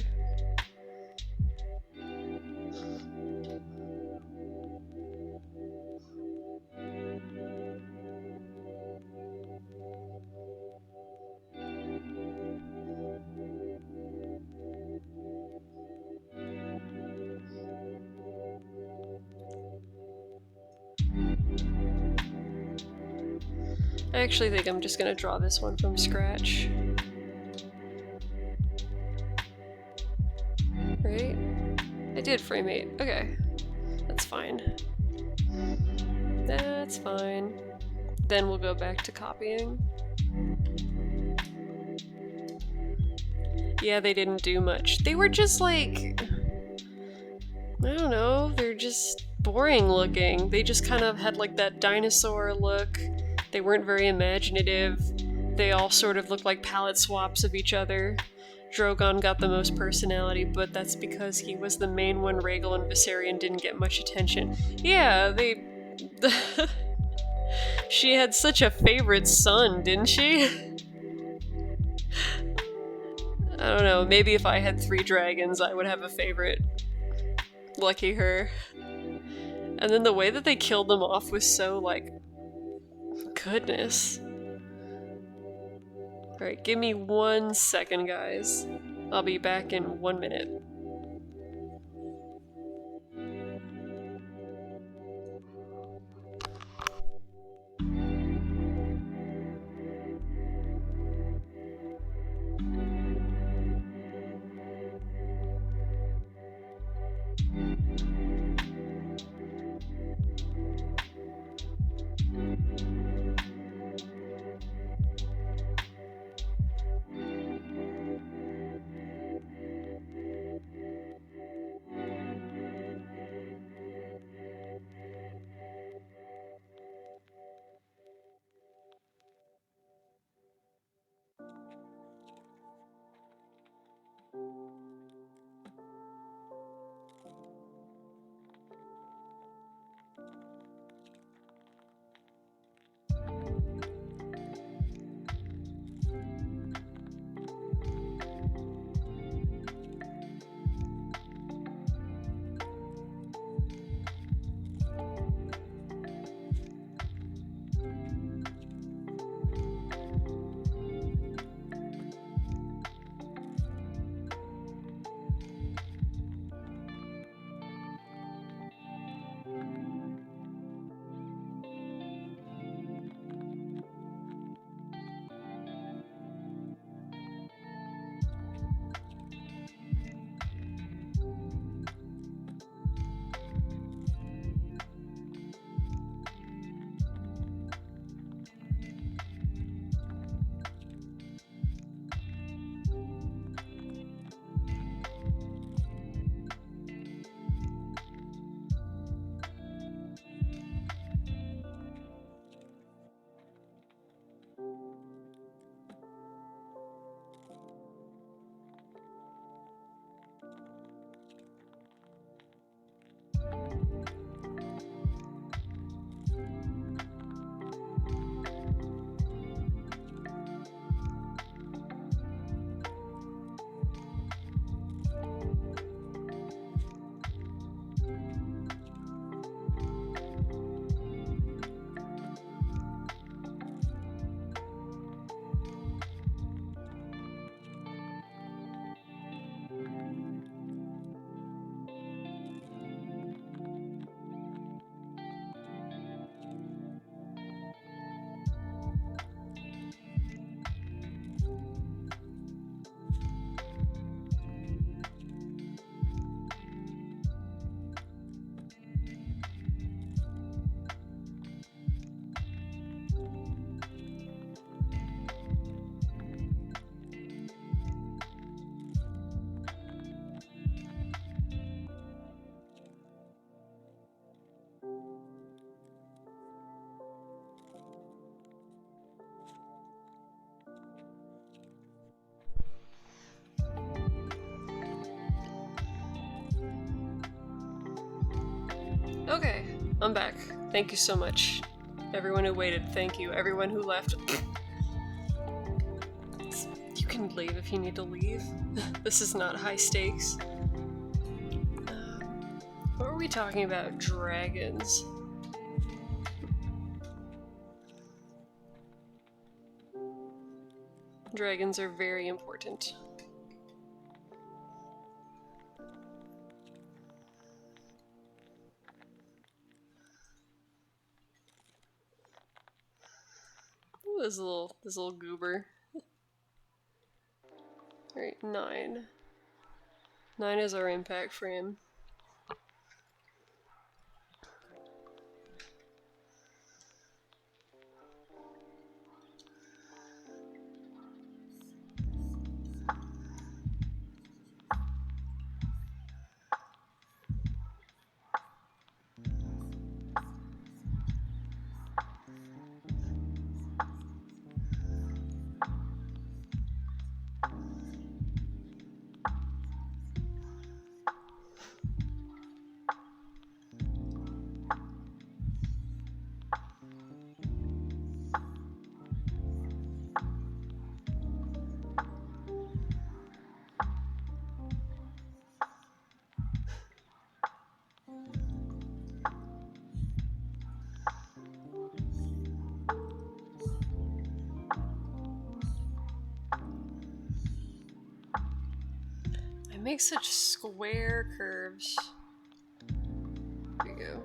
I actually think I'm just gonna draw this one from scratch. Right? I did frame 8. Okay. That's fine. That's fine. Then we'll go back to copying. Yeah, they didn't do much. They were just like... I don't know, they're just boring looking. They just kind of had like that dinosaur look. They weren't very imaginative. They all sort of looked like palette swaps of each other. Drogon got the most personality, but that's because he was the main one. Rhaegal and Viserion didn't get much attention. Yeah, they... She had such a favorite son, didn't she? I don't know, maybe if I had 3 dragons, I would have a favorite. Lucky her. And then the way that they killed them off was so, like... Goodness. Alright, give me 1 second, guys. I'll be back in 1 minute. I'm back. Thank you so much. Everyone who waited, thank you. Everyone who left. You can leave if you need to leave. This is not high stakes. What were we talking about? Dragons. Dragons are very important. Ooh, this little goober. Alright, 9. 9 is our impact frame. Make such square curves. There we go.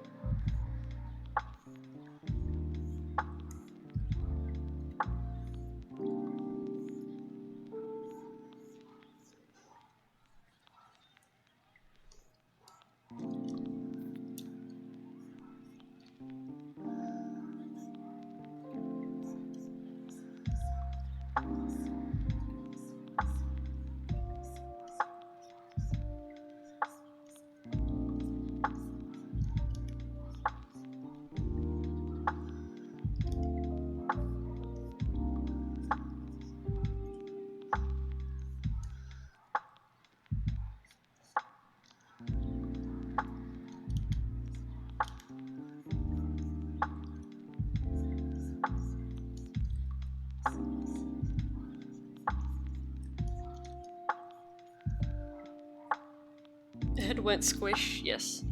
Head went squish, yes.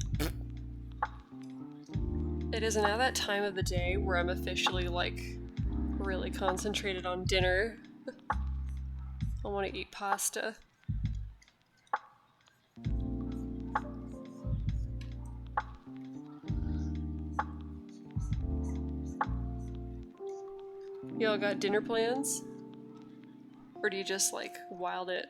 It is now that time of the day where I'm officially, like, really concentrated on dinner. I want to eat pasta. Y'all got dinner plans? Or do you just, like, wild it?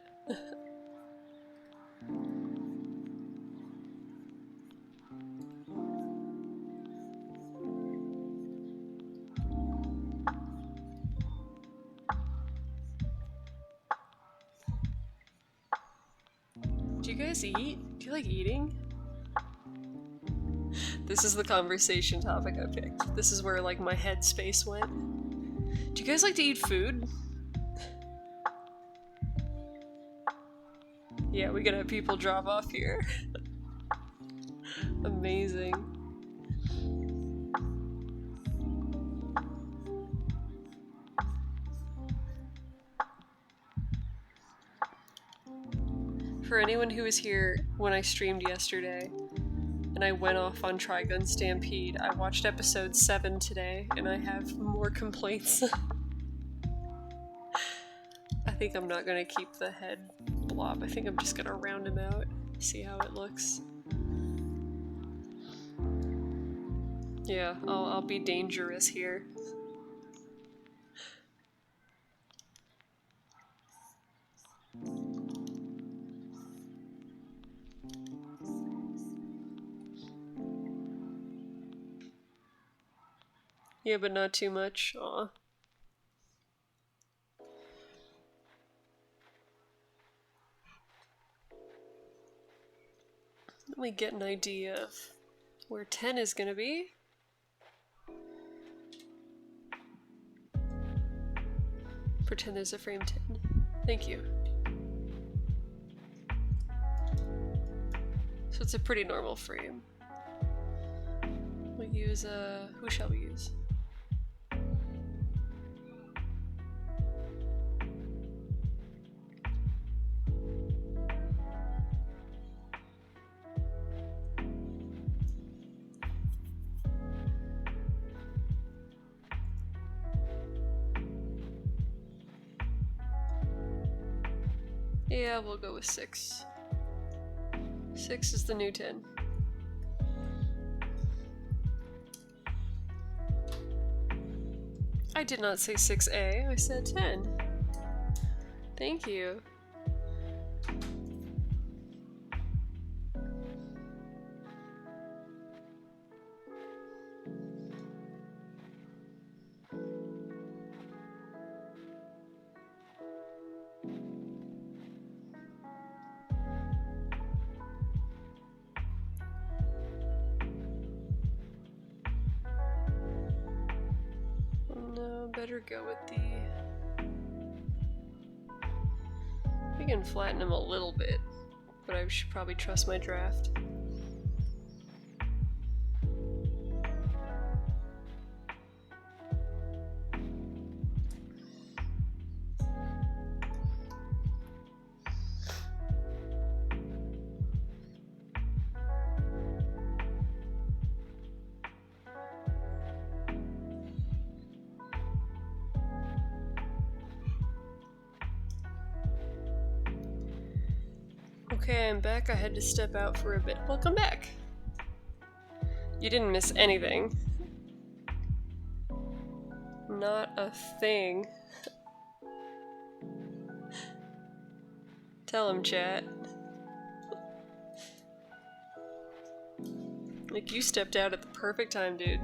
Do you guys eat? Do you like eating? This is the conversation topic I picked. This is where, like, my headspace went. Do you guys like to eat food? Yeah, we gotta have people drop off here. Amazing. For anyone who was here when I streamed yesterday, and I went off on Trigun Stampede, I watched episode 7 today, and I have more complaints. I think I'm not gonna keep the head blob. I think I'm just gonna round him out, see how it looks. Yeah, I'll be dangerous here. Yeah, but not too much. Aw. Let me get an idea of where 10 is gonna be. Pretend there's a frame 10. Thank you. So it's a pretty normal frame. We use, who shall we use? Yeah, we'll go with 6. 6 is the new 10. I did not say 6A, I said 10. Thank you. No, better go with the... We can flatten him a little bit, but I should probably trust my draft. Okay, I'm back. I had to step out for a bit. Welcome back! You didn't miss anything. Not a thing. Tell him, chat. Like, you stepped out at the perfect time, dude.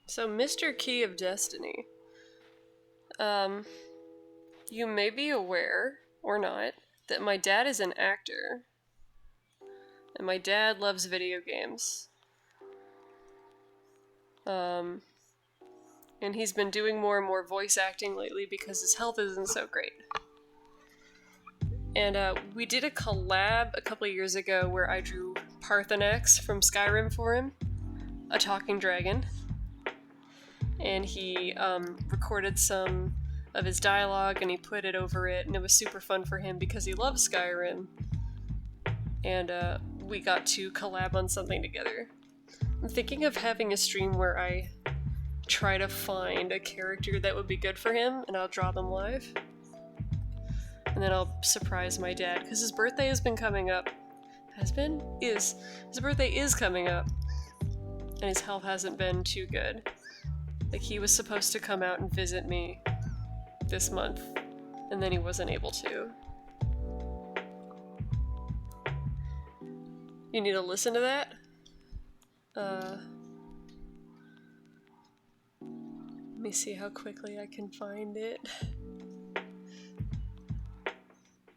So, Mr. Key of Destiny. You may be aware, or not, that my dad is an actor. And my dad loves video games. And he's been doing more and more voice acting lately because his health isn't so great. And we did a collab a couple of years ago where I drew Parthenax from Skyrim for him. A talking dragon. And he recorded some of his dialogue and he put it over it, and it was super fun for him because he loves Skyrim. And we got to collab on something together. I'm thinking of having a stream where I try to find a character that would be good for him, and I'll draw them live. And then I'll surprise my dad, because his birthday has been coming up. Has been? Is. His birthday is coming up. And his health hasn't been too good. Like, he was supposed to come out and visit me this month, and then he wasn't able to. You need to listen to that? Let me see how quickly I can find it.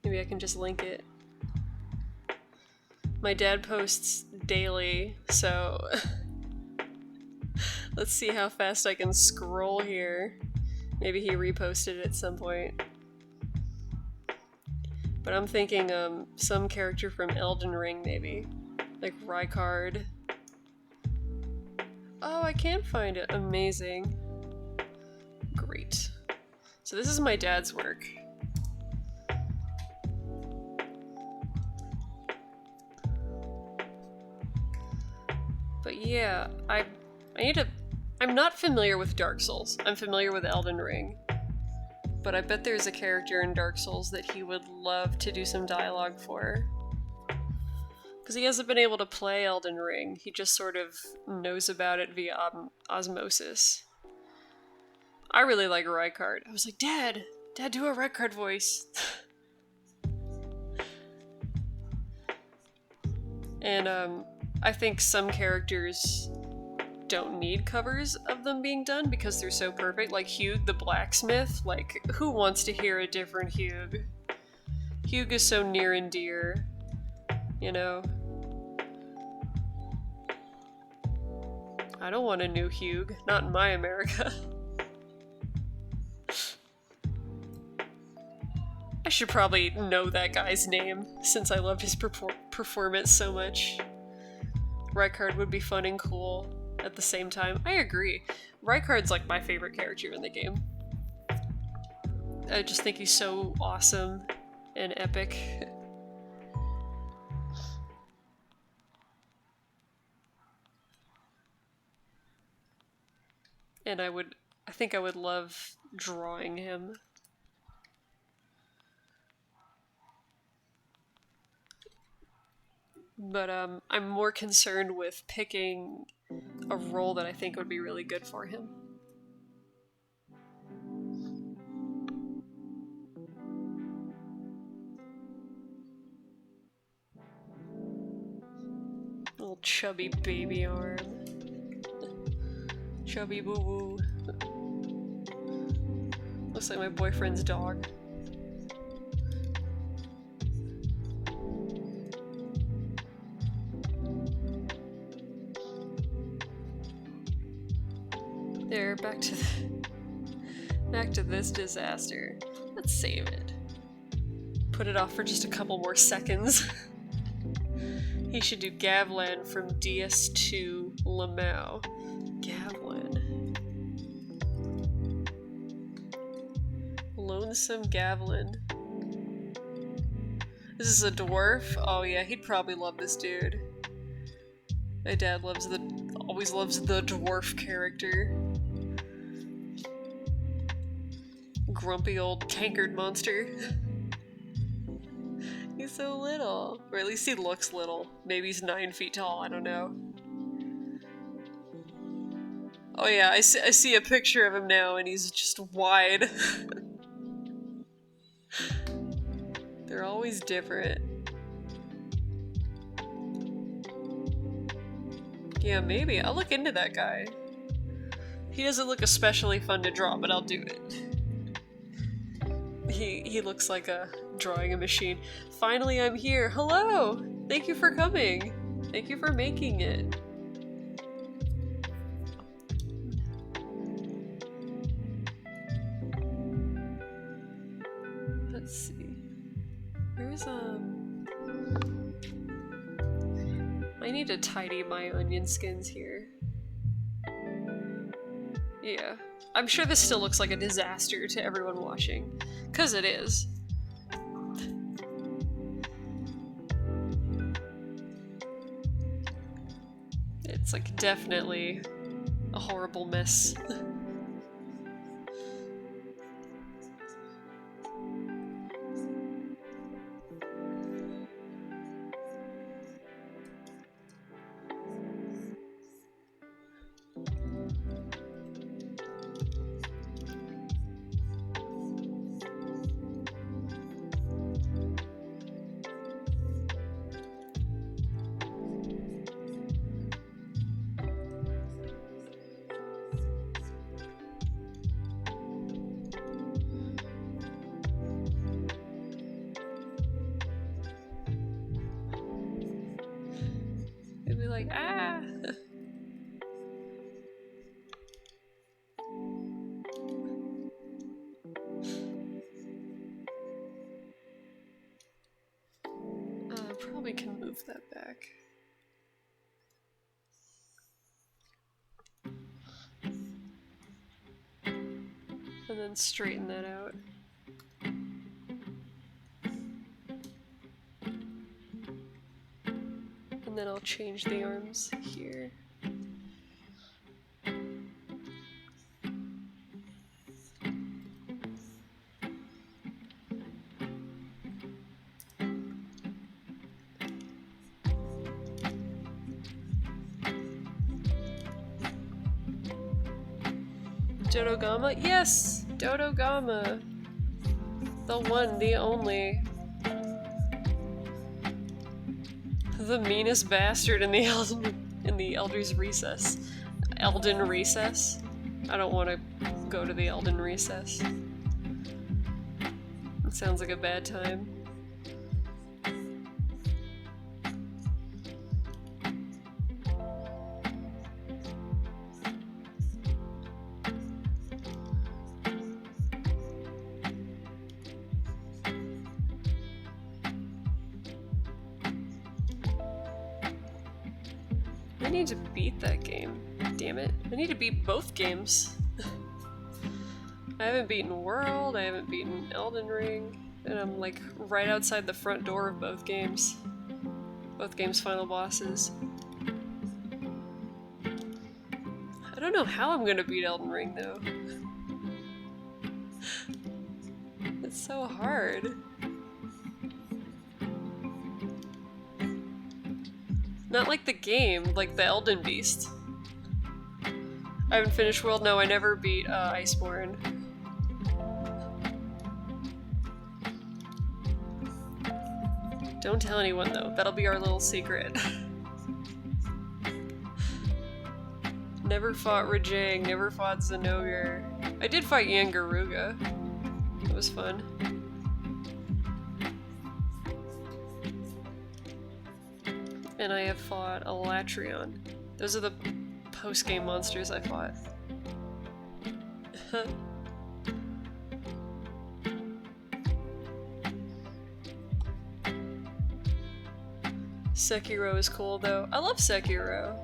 Maybe I can just link it. My dad posts daily, so... Let's see how fast I can scroll here. Maybe he reposted it at some point. But I'm thinking some character from Elden Ring, maybe. Like Rykard. Oh, I can find it. Amazing. Great. So this is my dad's work. But yeah, I I'm not familiar with Dark Souls. I'm familiar with Elden Ring. But I bet there's a character in Dark Souls that he would love to do some dialogue for. Because he hasn't been able to play Elden Ring. He just sort of knows about it via osmosis. I really like Rykard. I was like, Dad, do a Rykard voice. And I think some characters don't need covers of them being done because they're so perfect. Like Hugh the blacksmith. Like, who wants to hear a different Hugh? Hugh is so near and dear, you know? I don't want a new Hugh. Not in my America. I should probably know that guy's name, since I loved his performance so much. Rykard would be fun and cool at the same time. I agree. Rykard's like my favorite character in the game. I just think he's so awesome and epic. And I think I would love drawing him. But I'm more concerned with picking a role that I think would be really good for him. Little chubby baby arm. Chubby boo-boo. Looks like my boyfriend's dog. There, back to this disaster. Let's save it. Put it off for just a couple more seconds. He should do Gavlan from DS2 Lamau. Gavlan. Lonesome Gavlan. This is a dwarf? Oh yeah, he'd probably love this dude. My dad always loves the dwarf character. Grumpy old tankard monster. He's so little. Or at least he looks little. Maybe he's 9 feet tall, I don't know. Oh yeah, I see a picture of him now and he's just wide. They're always different. Yeah, maybe. I'll look into that guy. He doesn't look especially fun to draw, but I'll do it. He looks like a drawing a machine. Finally, I'm here. Hello! Thank you for coming. Thank you for making it. Let's see. Where's I need to tidy my onion skins here. Yeah. I'm sure this still looks like a disaster to everyone watching. 'Cause it is. It's like definitely a horrible mess. It'd be like, ah! Probably can move that back. And then straighten that out. And then I'll change the arms here. Dodogama? Yes! Dodogama! The one, the only. The meanest bastard in the Elder's Recess. Elden Recess? I don't want to go to the Elden Recess. It sounds like a bad time. I need to beat that game. Damn it. I need to beat both games. I haven't beaten World, I haven't beaten Elden Ring, and I'm like right outside the front door of both games. Both games' final bosses. I don't know how I'm gonna beat Elden Ring though. It's so hard. Not like the game, like the Elden Beast. I haven't finished World, no, I never beat Iceborne. Don't tell anyone though, that'll be our little secret. Never fought Rajang, never fought Zenogre. I did fight Yangaruga. It was fun. And I have fought Elatrion. Those are the post-game monsters I fought. Sekiro is cool though. I love Sekiro.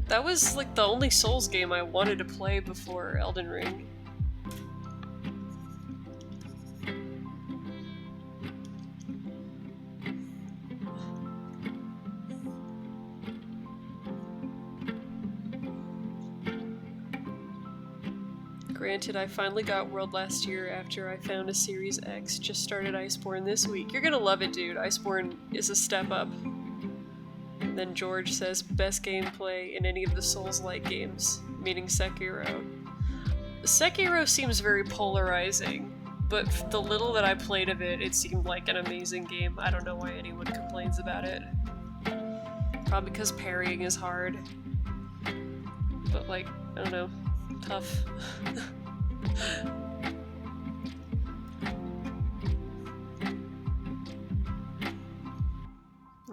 That was like the only Souls game I wanted to play before Elden Ring. Granted, I finally got World last year after I found a Series X, just started Iceborne this week. You're gonna love it, dude. Iceborne is a step up. And then George says, best gameplay in any of the Souls-like games, meaning Sekiro. Sekiro seems very polarizing, but the little that I played of it, it seemed like an amazing game. I don't know why anyone complains about it. Probably because parrying is hard. But like, I don't know. Tough.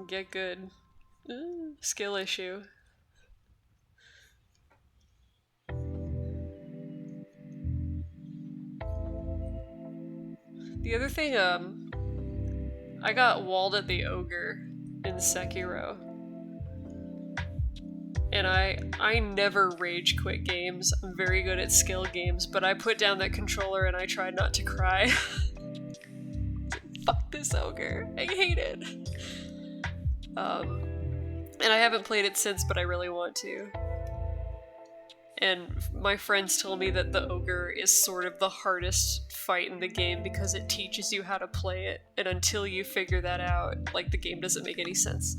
Get good. Skill issue. The other thing, I got walled at the ogre in Sekiro. And I never rage quit games. I'm very good at skill games, but I put down that controller and I tried not to cry. Fuck this ogre. I hate it. And I haven't played it since, but I really want to. And my friends told me that the ogre is sort of the hardest fight in the game because it teaches you how to play it, and until you figure that out, like, the game doesn't make any sense.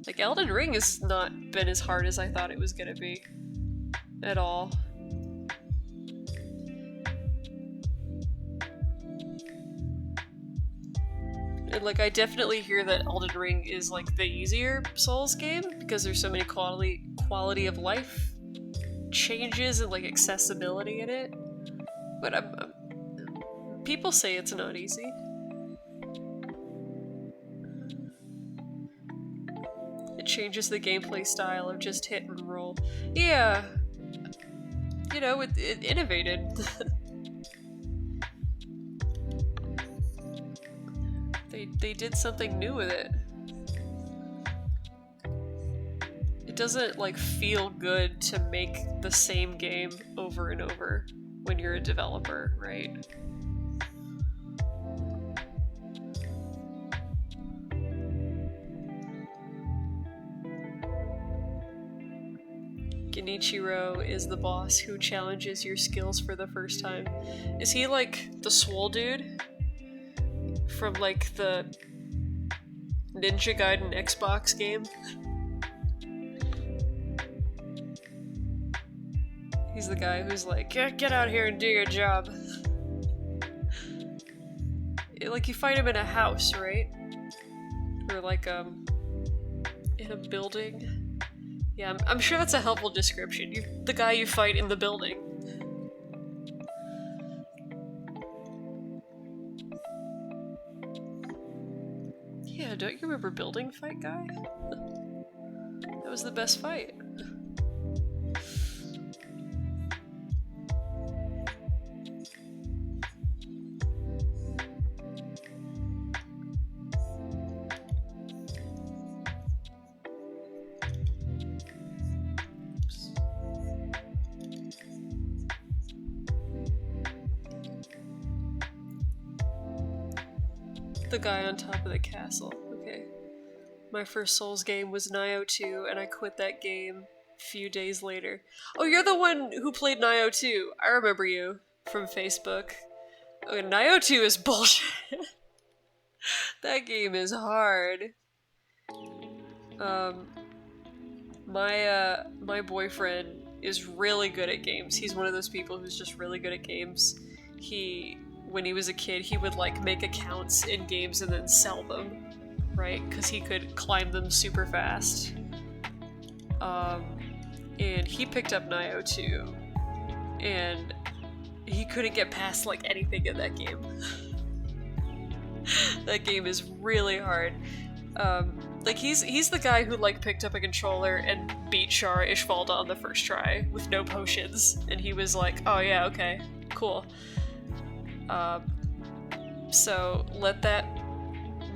Like, Elden Ring has not been as hard as I thought it was gonna be. At all. And, like, I definitely hear that Elden Ring is, like, the easier Souls game, because there's so many quality of life changes and, like, accessibility in it. But people say it's not easy. It changes the gameplay style of just hit and roll. Yeah. You know, it innovated. They did something new with it. It doesn't, like, feel good to make the same game over and over when you're a developer, right? Genichiro is the boss who challenges your skills for the first time. Is he like the swole dude from like the Ninja Gaiden Xbox game? He's the guy who's like, get out here and do your job. Like, you find him in a house, right? Or like, in a building. Yeah, I'm sure that's a helpful description. The guy you fight in the building. Yeah, don't you remember Building Fight Guy? That was the best fight. The guy on top of the castle. Okay. My first Souls game was Nioh 2, and I quit that game a few days later. Oh, you're the one who played Nioh 2. I remember you from Facebook. Okay, Nioh 2 is bullshit. That game is hard. My boyfriend is really good at games. He's one of those people who's just really good at games. When he was a kid, he would like make accounts in games and then sell them, right? Because he could climb them super fast. And he picked up Nioh 2, and he couldn't get past like anything in that game. That game is really hard. Like he's the guy who like picked up a controller and beat Shara Ishvalda on the first try with no potions, and he was like, oh yeah, okay, cool. So let that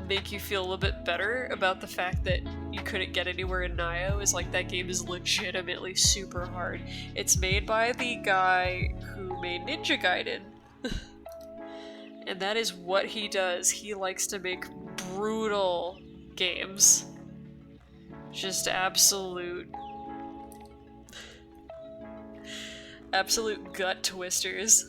make you feel a little bit better about the fact that you couldn't get anywhere in Nioh. Is like, that game is legitimately super hard. It's made by the guy who made Ninja Gaiden. And that is what he does. He likes to make brutal games. Just absolute gut twisters.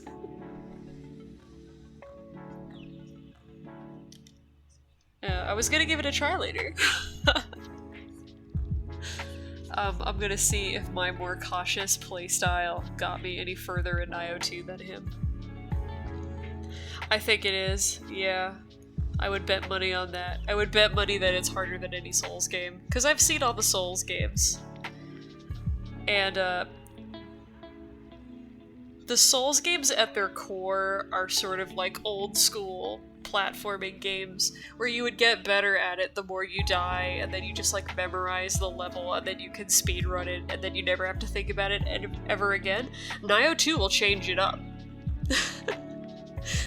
I was gonna give it a try later. I'm gonna see if my more cautious playstyle got me any further in Nioh 2 than him. I think it is, yeah. I would bet money on that. I would bet money that it's harder than any Souls game. Because I've seen all the Souls games. And, the Souls games at their core are sort of like old school platforming games where you would get better at it the more you die, and then you just like memorize the level, and then you can speedrun it, and then you never have to think about it ever again. Nioh 2 will change it up.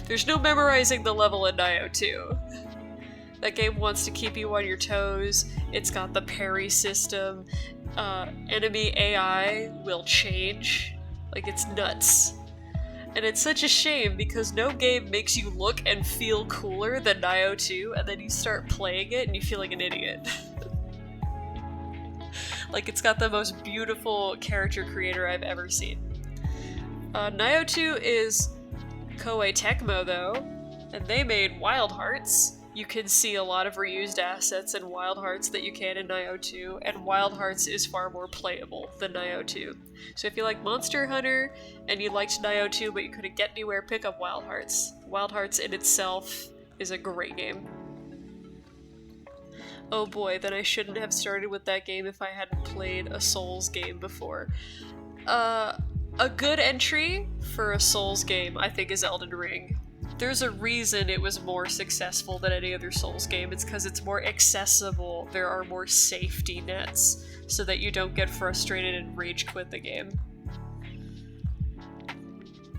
There's no memorizing the level in Nioh 2. That game wants to keep you on your toes. It's got the parry system. Enemy AI will change. Like, it's nuts. And it's such a shame because no game makes you look and feel cooler than Nioh 2, and then you start playing it and you feel like an idiot. Like, it's got the most beautiful character creator I've ever seen. Nioh 2 is Koei Tecmo, though, and they made Wild Hearts. You can see a lot of reused assets in Wild Hearts that you can in Nioh 2, and Wild Hearts is far more playable than Nioh 2. So if you like Monster Hunter, and you liked Nioh 2 but you couldn't get anywhere, pick up Wild Hearts. Wild Hearts in itself is a great game. Oh boy, then I shouldn't have started with that game if I hadn't played a Souls game before. A good entry for a Souls game, I think, is Elden Ring. There's a reason it was more successful than any other Souls game. It's because it's more accessible. There are more safety nets so that you don't get frustrated and rage quit the game.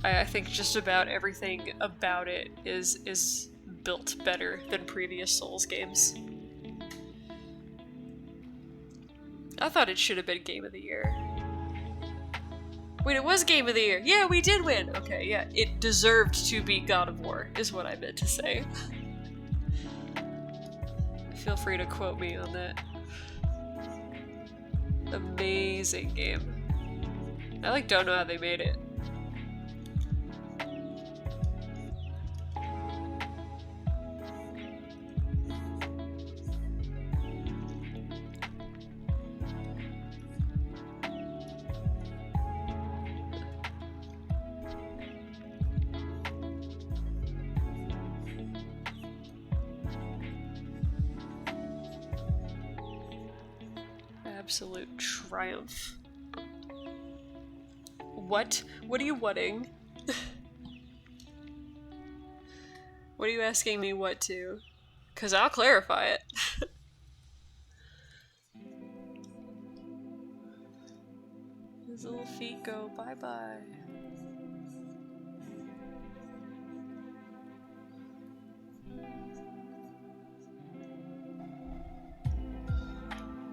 I think just about everything about it is built better than previous Souls games. I thought it should have been Game of the Year. Wait, it was Game of the Year! Yeah, we did win! Okay, yeah, it deserved to be God of War, is what I meant to say. Feel free to quote me on that. Amazing game. I like don't know how they made it. absolute triumph. What? What are you whatting? What are you asking me what to? 'Cause I'll clarify it. His little feet go bye-bye.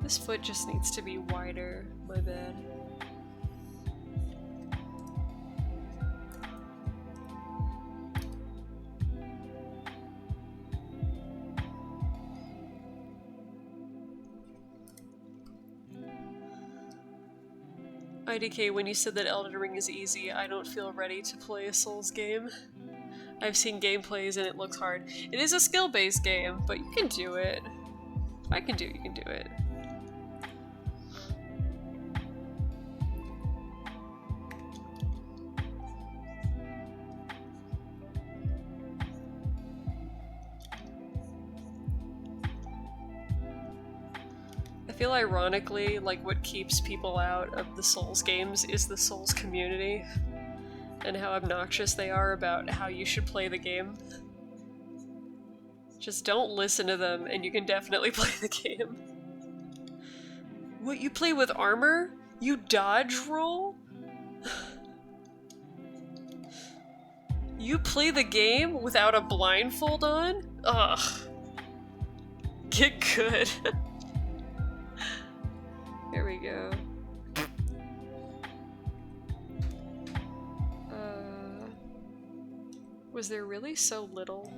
This foot just needs to be wider, my bad. IDK, when you said that Elden Ring is easy, I don't feel ready to play a Souls game. I've seen gameplays and it looks hard. It is a skill-based game, but you can do it. I can do it, you can do it. I feel ironically like what keeps people out of the Souls games is the Souls community and how obnoxious they are about how you should play the game. Just don't listen to them and you can definitely play the game. What, you play with armor? You dodge roll? You play the game without a blindfold on? Ugh. Get good. Here we go. Was there really so little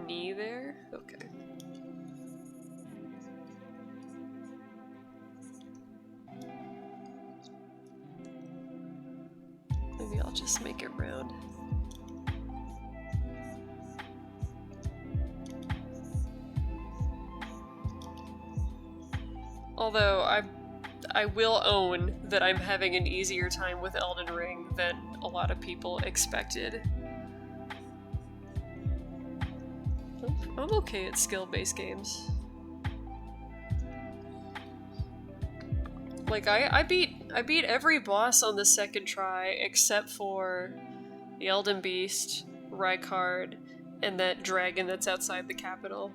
knee there? Okay. Maybe I'll just make it round. Although I will own that I'm having an easier time with Elden Ring than a lot of people expected. I'm okay at skill-based games. Like, I beat every boss on the second try except for the Elden Beast, Rykard, and that dragon that's outside the capital.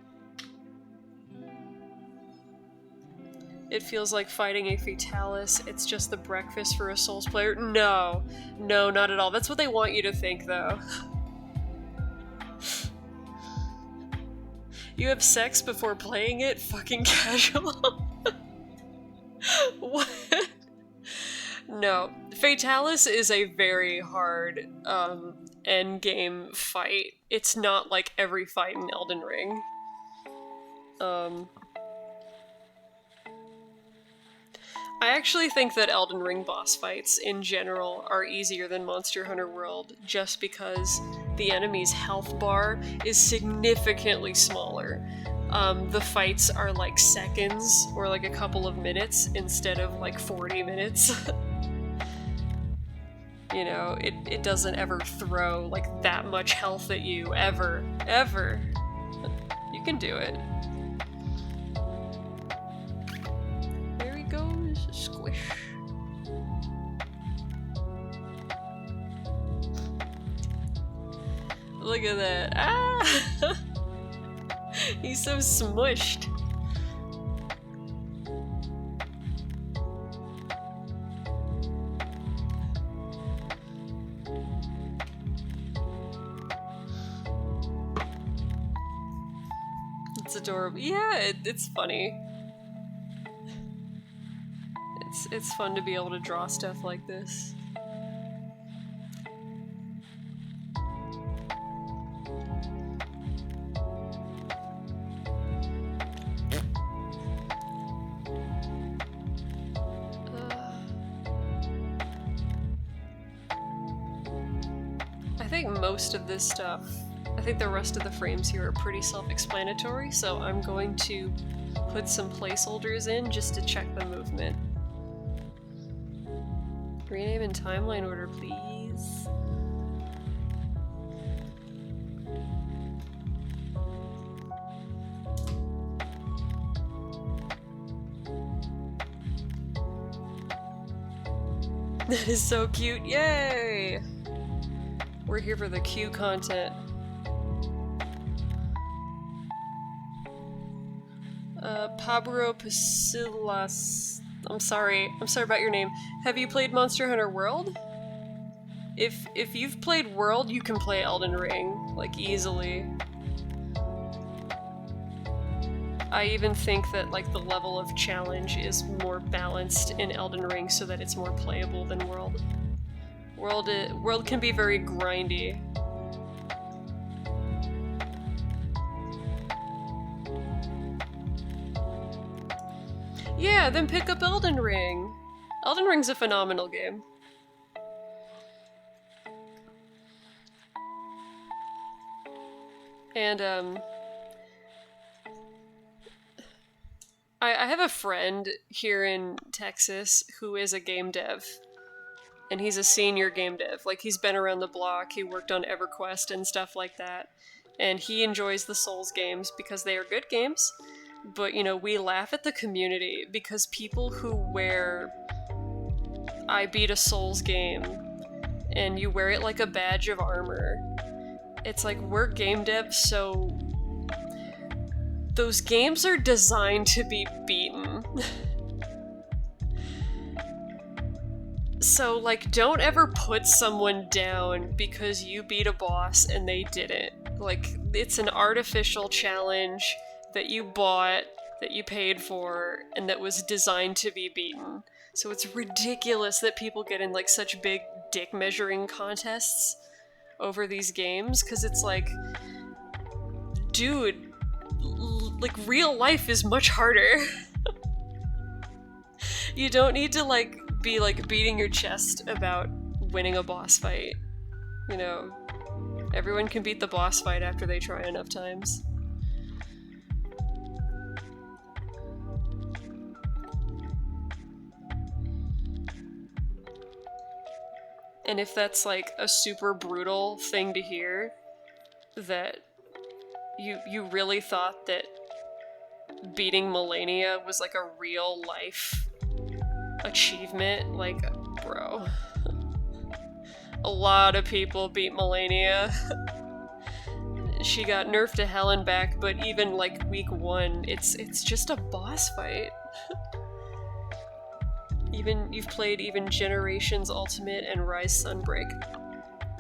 It feels like fighting a Fatalis. It's just the breakfast for a Souls player. No. No, not at all. That's what they want you to think, though. You have sex before playing it? Fucking casual. What? No. Fatalis is a very hard endgame fight. It's not like every fight in Elden Ring. I actually think that Elden Ring boss fights in general are easier than Monster Hunter World just because the enemy's health bar is significantly smaller. The fights are like seconds or like a couple of minutes instead of like 40 minutes. You know, it doesn't ever throw like that much health at you, ever. Ever. You can do it. Squish. Look at that. Ah! He's so smushed. It's adorable. Yeah, it's funny. It's fun to be able to draw stuff like this. I think most of this stuff, I think the rest of the frames here are pretty self-explanatory, so I'm going to put some placeholders in just to check the movement. Rename in timeline order, please. That is so cute. Yay! We're here for the Q content. Pablo Pasilas. I'm sorry about your name. Have you played Monster Hunter World? If you've played World, you can play Elden Ring, like, easily. I even think that, like, the level of challenge is more balanced in Elden Ring so that it's more playable than World. World can be very grindy. Yeah, then pick up Elden Ring. Elden Ring's a phenomenal game. And, I have a friend here in Texas who is a game dev. And he's a senior game dev. Like, he's been around the block, he worked on EverQuest and stuff like that. And he enjoys the Souls games because they are good games. But, you know, we laugh at the community because people who wear I beat a Souls game and you wear it like a badge of armor. It's like, we're game devs, so those games are designed to be beaten. So, like, don't ever put someone down because you beat a boss and they didn't. Like, it's an artificial challenge that you bought, that you paid for, and that was designed to be beaten. So it's ridiculous that people get in, like, such big dick measuring contests over these games, because it's like, dude, like, real life is much harder. You don't need to, like, be, like, beating your chest about winning a boss fight. You know, everyone can beat the boss fight after they try enough times. And if that's, like, a super brutal thing to hear, that you really thought that beating Melania was, like, a real life achievement, like, bro. A lot of people beat Melania. She got nerfed to hell and back, but even, like, week 1, it's just a boss fight. You've played even Generations Ultimate and Rise Sunbreak.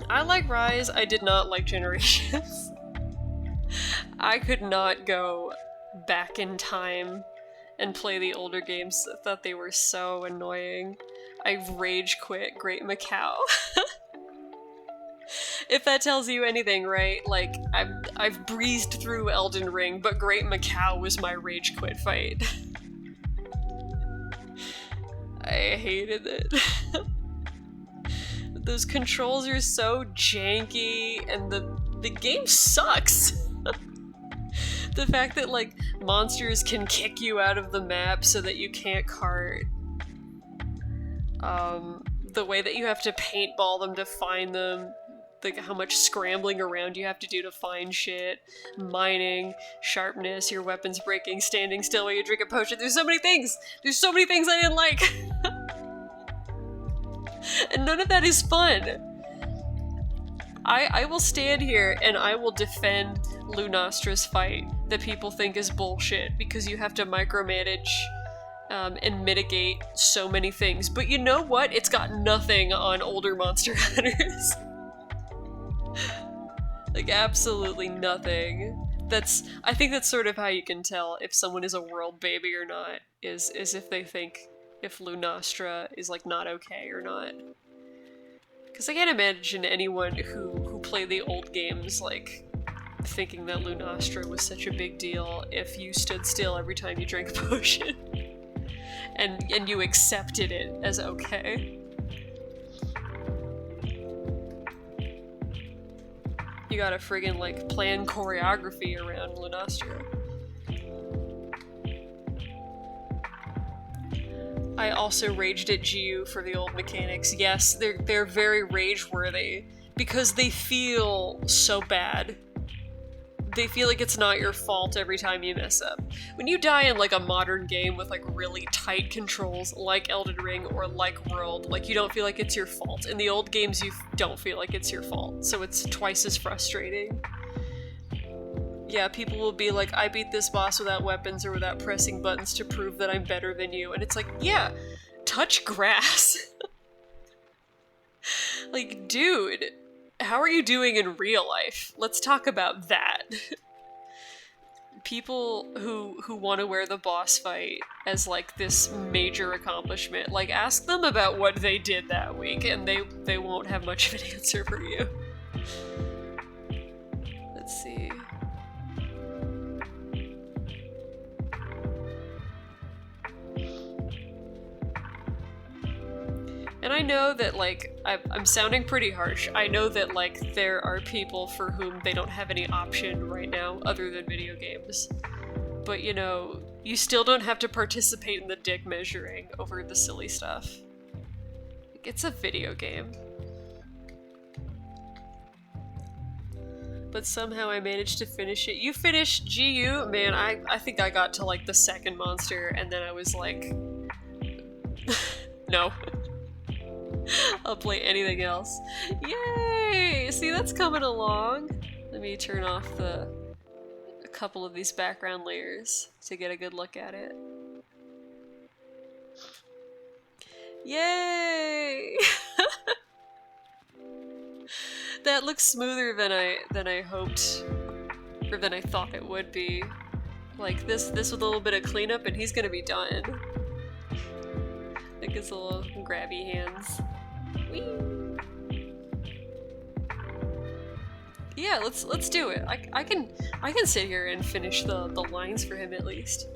I like Rise, I did not like Generations. I could not go back in time and play the older games. I thought they were so annoying. I rage quit Great Macau. If that tells you anything, right? Like, I've breezed through Elden Ring, but Great Macau was my rage quit fight. I hated it. Those controls are so janky, and the game sucks. The fact that, like, monsters can kick you out of the map so that you can't cart. The way that you have to paintball them to find them. Like, how much scrambling around you have to do to find shit. Mining, sharpness, your weapons breaking, standing still while you drink a potion. There's so many things! There's so many things I didn't like! And none of that is fun! I will stand here and I will defend Lunastra's fight that people think is bullshit because you have to micromanage and mitigate so many things. But you know what? It's got nothing on older Monster Hunters. Like, absolutely nothing. I think that's sort of how you can tell if someone is a world baby or not, is if they think if Lunastra is, like, not okay or not. Because I can't imagine anyone who played the old games, like, thinking that Lunastra was such a big deal if you stood still every time you drank a potion. and you accepted it as okay. You gotta friggin', like, plan choreography around Lunastra. I also raged at GU for the old mechanics. Yes, they're very rage-worthy, because they feel so bad. they feel like it's not your fault every time you mess up. When you die in like a modern game with like really tight controls like Elden Ring or like World, like you don't feel like it's your fault. In the old games you don't feel like it's your fault, so it's twice as frustrating. Yeah, people will be like, I beat this boss without weapons or without pressing buttons to prove that I'm better than you, and it's like, yeah, touch grass. Like, dude, how are you doing in real life? Let's talk about that. People who want to wear the boss fight as like this major accomplishment, like ask them about what they did that week and they won't have much of an answer for you. Let's see. And I know that, like, I'm sounding pretty harsh. I know that, like, there are people for whom they don't have any option right now other than video games. But, you know, you still don't have to participate in the dick measuring over the silly stuff. Like, it's a video game. But somehow I managed to finish it. You finished GU? Man, I think I got to, like, the second monster, and then I was like... no. I'll play anything else. Yay! See, that's coming along. Let me turn off a couple of these background layers to get a good look at it. Yay! That looks smoother than I hoped, or than I thought it would be. Like this with a little bit of cleanup, and he's gonna be done. Like his little grabby hands. Whee! Yeah, let's do it. I can sit here and finish the lines for him at least.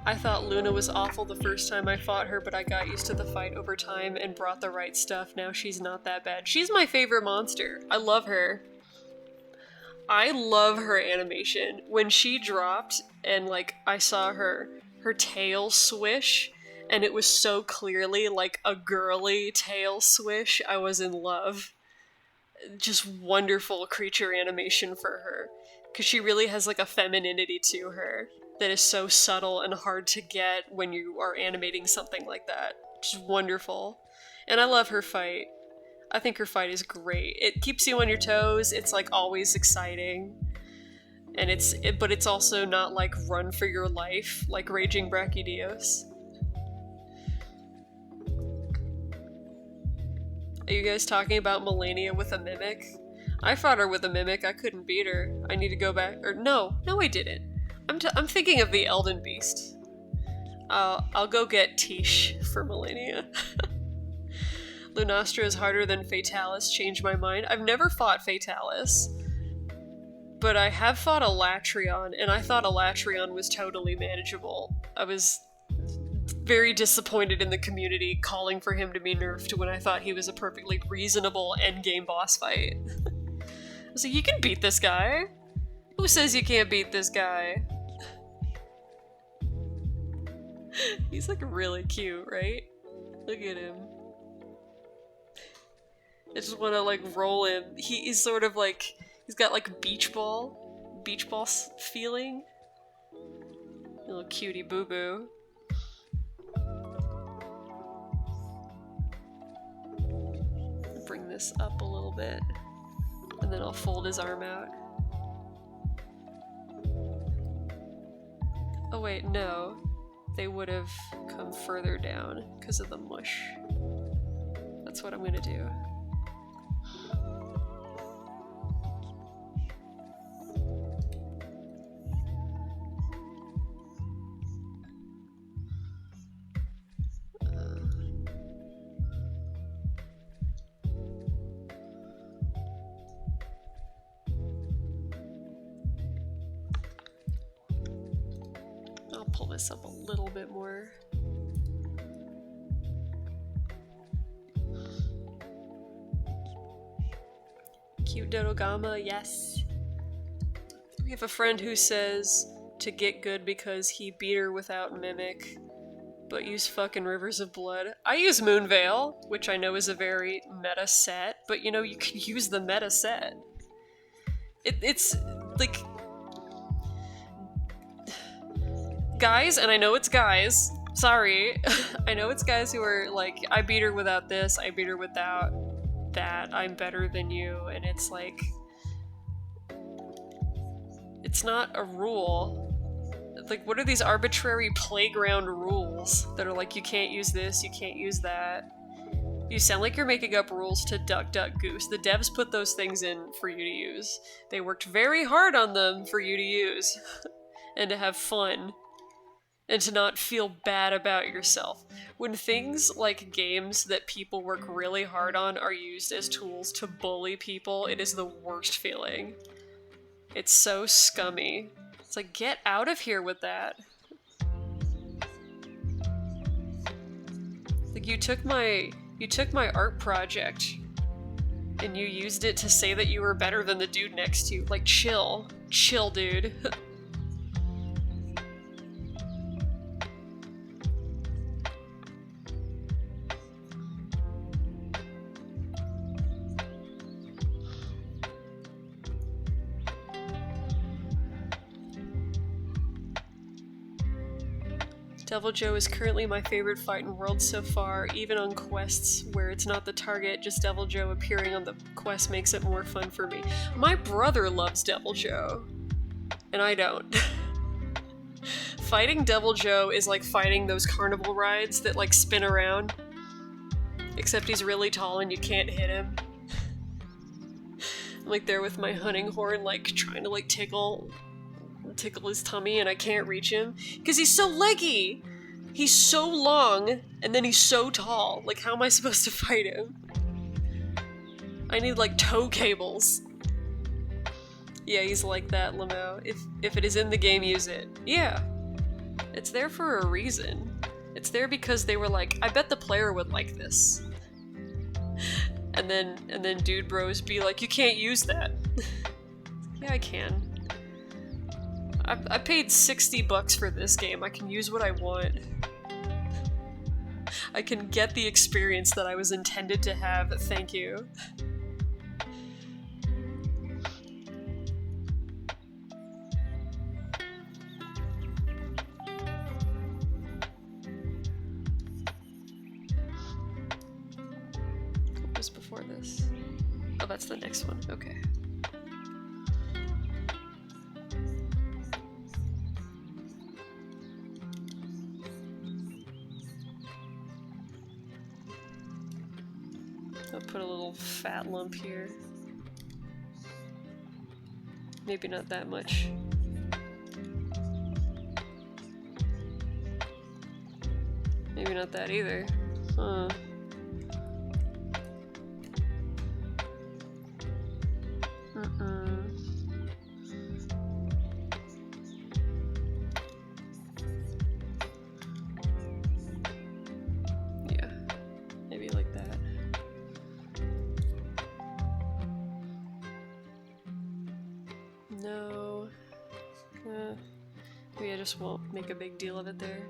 I thought Luna was awful the first time I fought her, but I got used to the fight over time and brought the right stuff. Now she's not that bad. She's my favorite monster. I love her. I love her animation. When she dropped and like I saw her tail swish, and it was so clearly like a girly tail swish, I was in love. Just wonderful creature animation for her. Because she really has like a femininity to her that is so subtle and hard to get when you are animating something like that. Just wonderful. And I love her fight. I think her fight is great. It keeps you on your toes, it's like always exciting. And but it's also not like run for your life like Raging Brachydios. Are you guys talking about Melania with a mimic? I fought her with a mimic, I couldn't beat her. I need to go back, or no I didn't. I'm thinking of the Elden Beast. I'll go get Tish for Melania. Lunastra is harder than Fatalis, changed my mind. I've never fought Fatalis, but I have fought Elatrion, and I thought Elatrion was totally manageable. I was very disappointed in the community calling for him to be nerfed when I thought he was a perfectly reasonable endgame boss fight. I was like, you can beat this guy. Who says you can't beat this guy? He's like really cute, right? Look at him. I just want to like roll him. He's sort of like, he's got like beach ball feeling. Little cutie boo boo. Bring this up a little bit, and then I'll fold his arm out. Oh wait, no. They would have come further down because of the mush. That's what I'm gonna do. Pull this up a little bit more. Cute Dodogama, yes. We have a friend who says to get good because he beat her without Mimic. but use fucking Rivers of Blood. I use Moonveil, which I know is a very meta set, but you know, you can use the meta set. It's like... Guys, and I know it's guys, sorry, I know it's guys who are like, I beat her without this, I beat her without that, I'm better than you, and it's like... It's not a rule. Like, what are these arbitrary playground rules that are like, you can't use this, you can't use that? You sound like you're making up rules to Duck Duck Goose. The devs put those things in for you to use. They worked very hard on them for you to use. And to have fun. And to not feel bad about yourself. When things like games that people work really hard on are used as tools to bully people, it is the worst feeling. It's so scummy. It's like, get out of here with that. Like, you took my art project and you used it to say that you were better than the dude next to you. Like, chill. Chill, dude. Devil Joe is currently my favorite fight in World so far, even on quests where it's not the target, just Devil Joe appearing on the quest makes it more fun for me. My brother loves Devil Joe, and I don't. Fighting Devil Joe is like fighting those carnival rides that like spin around, except he's really tall and you can't hit him. I'm like there with my hunting horn, like trying to like tickle his tummy, and I can't reach him because he's so leggy. He's so long and then he's so tall. Like, how am I supposed to fight him? I need like toe cables. Yeah, he's like that, Lamo. If it is in the game, use it. Yeah, it's there for a reason. It's there because they were like, I bet the player would like this. And then dude bros be like, you can't use that. Yeah, I can. I paid $60 for this game. I can use what I want. I can get the experience that I was intended to have. Thank you. What was before this? Oh, that's the next one. Okay. I'll put a little fat lump here. Maybe not that much. Maybe not that either. Huh. Yeah. Maybe like that. No. Maybe I just won't make a big deal of it there.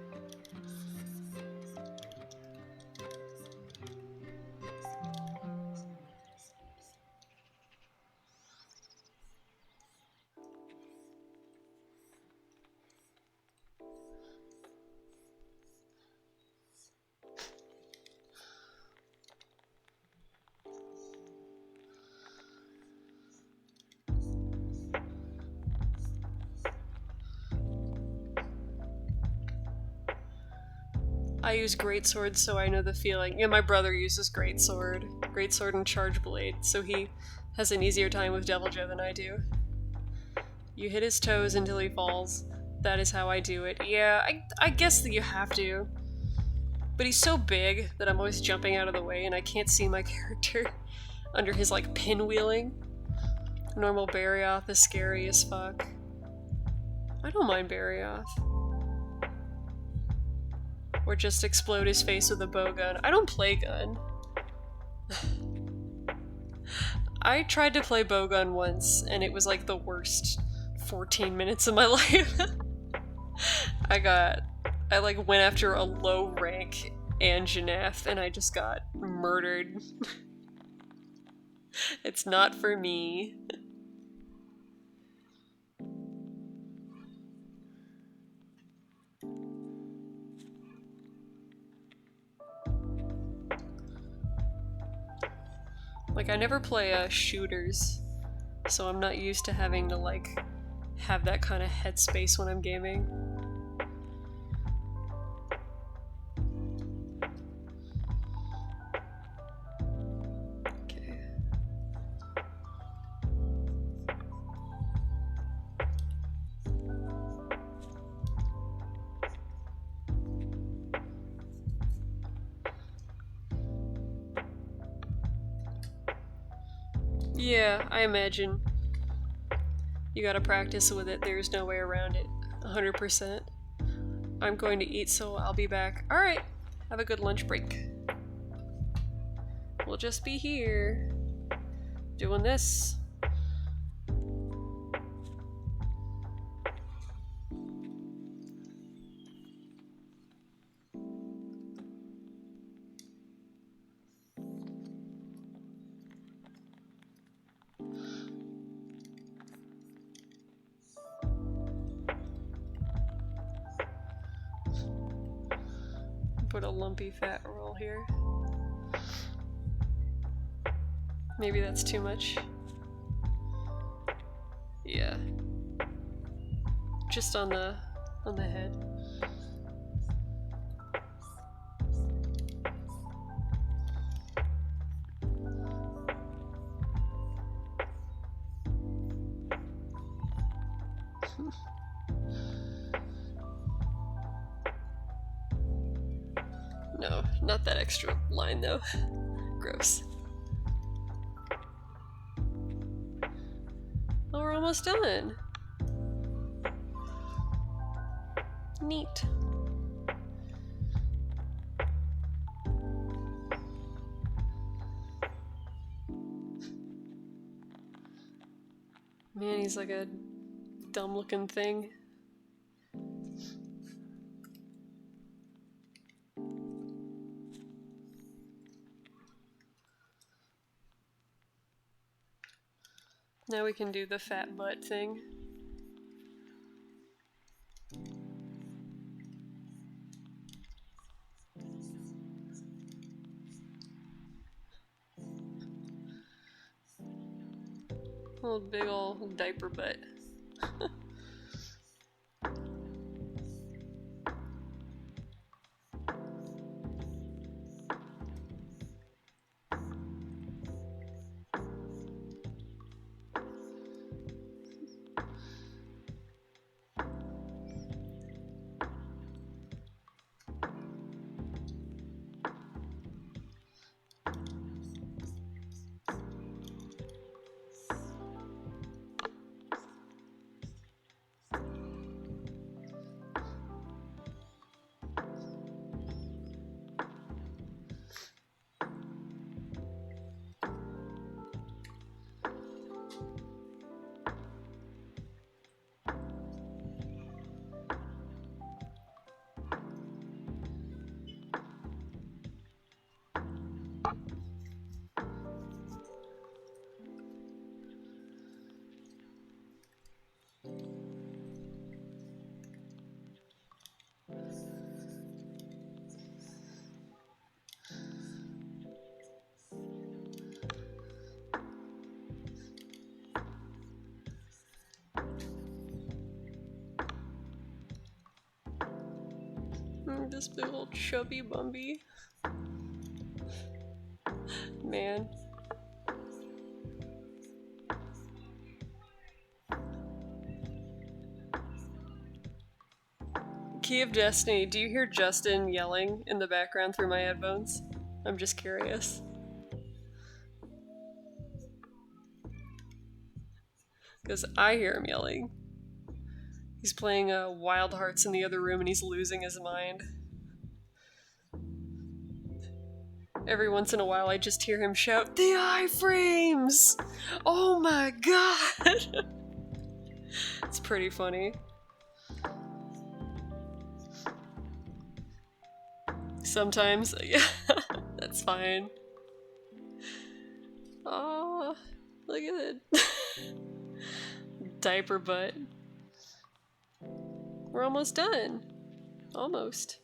I use greatsword, so I know the feeling. Yeah, my brother uses greatsword and charge blade, so he has an easier time with Devil Joe than I do. You hit his toes until he falls. That is how I do it. Yeah, I guess that you have to. But he's so big that I'm always jumping out of the way and I can't see my character under his, like, pinwheeling. Normal Barioth is scary as fuck. I don't mind Barioth. Or just explode his face with a bowgun. I don't play gun. I tried to play bowgun once, and it was like the worst 14 minutes of my life. I got I like went after a low rank Anjanath and I just got murdered. It's not for me. Like, I never play shooters, so I'm not used to having to, like, have that kind of headspace when I'm gaming. Okay. Yeah, I imagine. You gotta practice with it, there's no way around it. 100%. I'm going to eat, so I'll be back. Alright, have a good lunch break. We'll just be here, doing this. Put a lumpy fat roll here. Maybe that's too much. Yeah. Just on the head. No, not that extra line though. Gross. Oh, we're almost done. Neat. Man, he's like a dumb looking thing. Now we can do the fat butt thing. Oh, big old diaper butt. This big old chubby Bumby. Man. Key of Destiny, do you hear Justin yelling in the background through my headphones? I'm just curious. Because I hear him yelling. He's playing Wild Hearts in the other room and he's losing his mind. Every once in a while I just hear him shout, "The iframes! Oh my god!" It's pretty funny. Sometimes, yeah, that's fine. Oh, look at it. Diaper butt. We're almost done. Almost.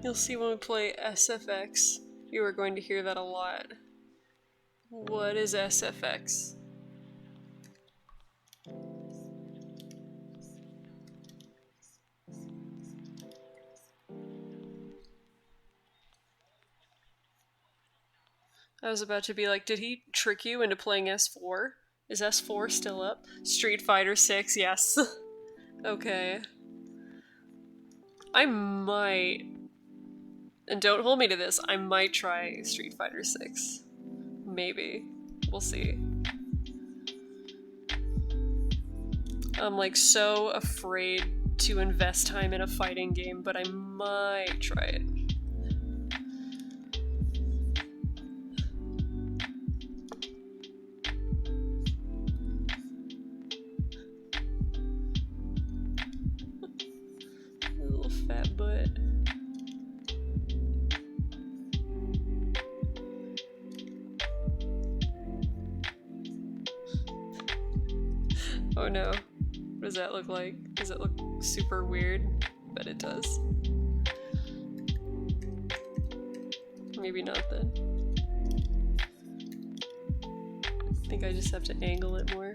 You'll see when we play SFX, you are going to hear that a lot. What is SFX? I was about to be like, did he trick you into playing S4? Is S4 still up? Street Fighter 6, yes. Okay. I might, and don't hold me to this, I might try Street Fighter 6. Maybe. We'll see. I'm like so afraid to invest time in a fighting game, but I might try it. Little fat butt. Oh no. What does that look like? Does it look super weird? Bet it does. Maybe not then. I think I just have to angle it more.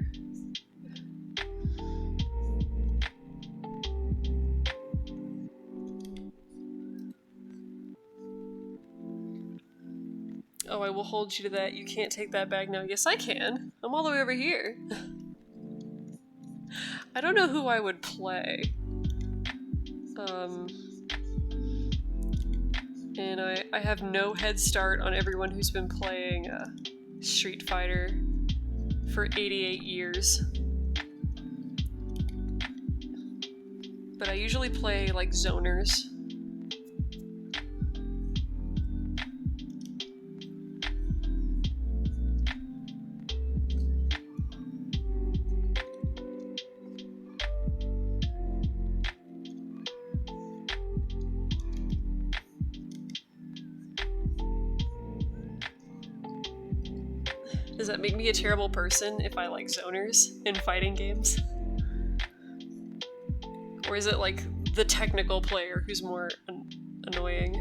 Oh, I will hold you to that. You can't take that back now. Yes, I can. I'm all the way over here. I don't know who I would play. And I have no head start on everyone who's been playing Street Fighter for 88 years. But I usually play like zoners. Does that make me a terrible person if I like zoners in fighting games? Or is it like the technical player who's more annoying?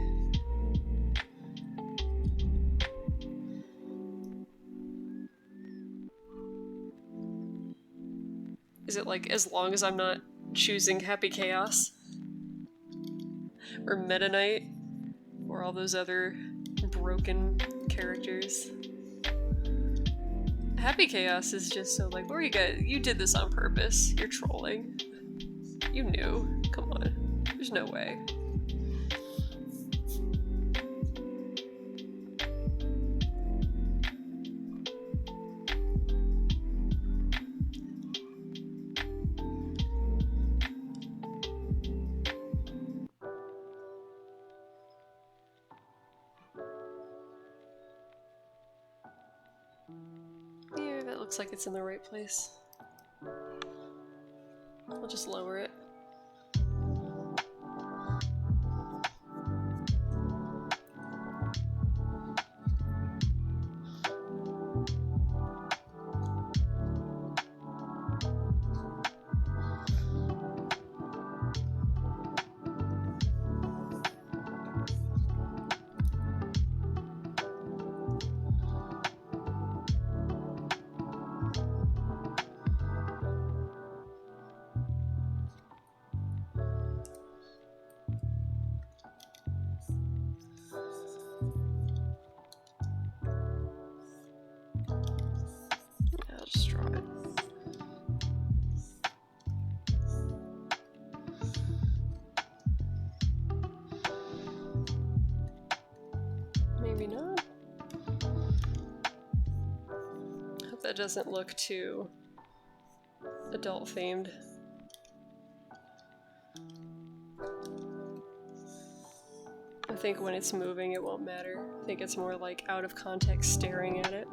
Is it like as long as I'm not choosing Happy Chaos? Or Meta Knight? Or all those other broken characters? Happy Chaos is just so like, where you guys? You did this on purpose. You're trolling. You knew. Come on. There's no way. Yeah, that looks like it's in the right place. I'll just lower it. that doesn't look too adult themed. I think when it's moving it won't matter. I think it's more like out of context staring at it.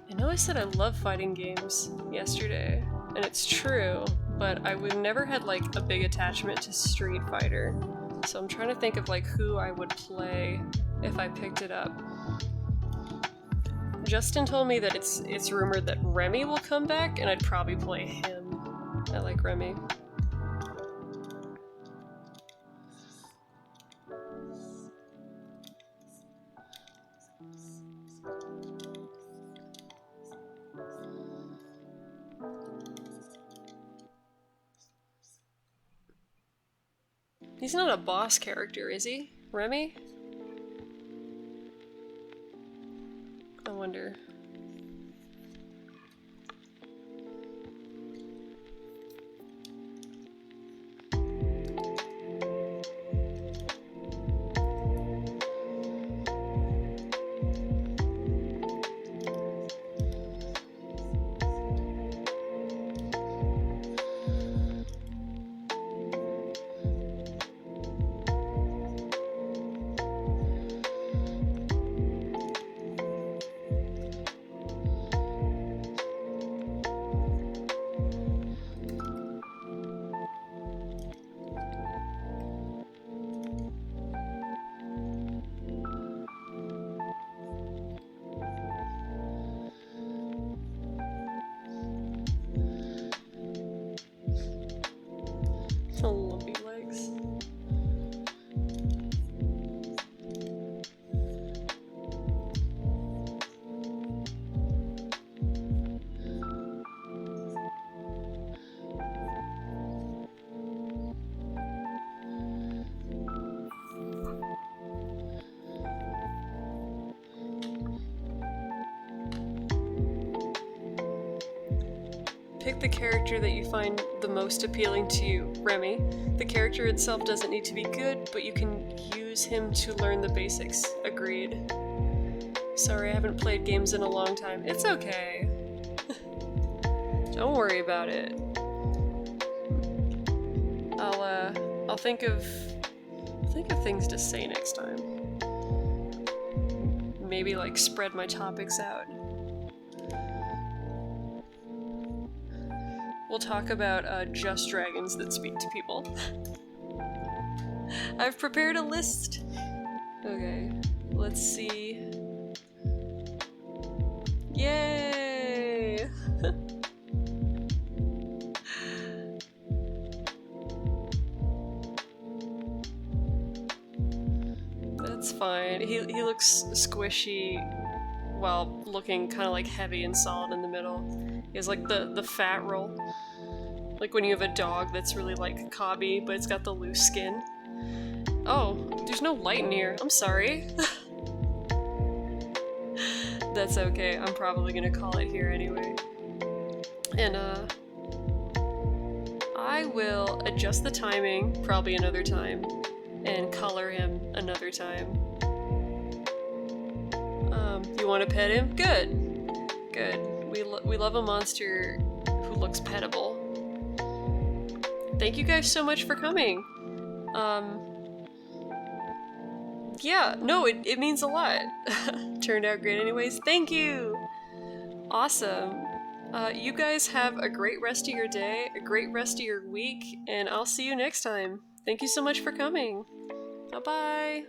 I know I said I love fighting games yesterday, and it's true, but we've never had like a big attachment to Street Fighter. So I'm trying to think of like who I would play if I picked it up. Justin told me that it's rumored that Remy will come back, and I'd probably play him. I like Remy. He's not a boss character, is he? Remy? I wonder. Lumpy legs. Pick the character that you find the most appealing to you, Remy. The character itself doesn't need to be good, but you can use him to learn the basics. Agreed. Sorry, I haven't played games in a long time. It's okay. Don't worry about it. I'll think of things to say next time. Maybe like spread my topics out. We'll talk about just dragons that speak to people. I've prepared a list. Okay, let's see. Yay! That's fine. He looks squishy while looking kind of like heavy and solid in the middle. He has like the fat roll. Like when you have a dog that's really like cobby, but it's got the loose skin. Oh, there's no light in here. I'm sorry. That's okay. I'm probably gonna call it here anyway. And I will adjust the timing probably another time and color him another time. You want to pet him? Good. Good. We love a monster who looks pettable. thank you guys so much for coming. Yeah, no, it means a lot. Turned out great anyways. Thank you! Awesome. You guys have a great rest of your day, a great rest of your week, and I'll see you next time. Thank you so much for coming. Bye-bye.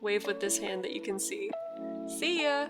Wave with this hand that you can see. See ya!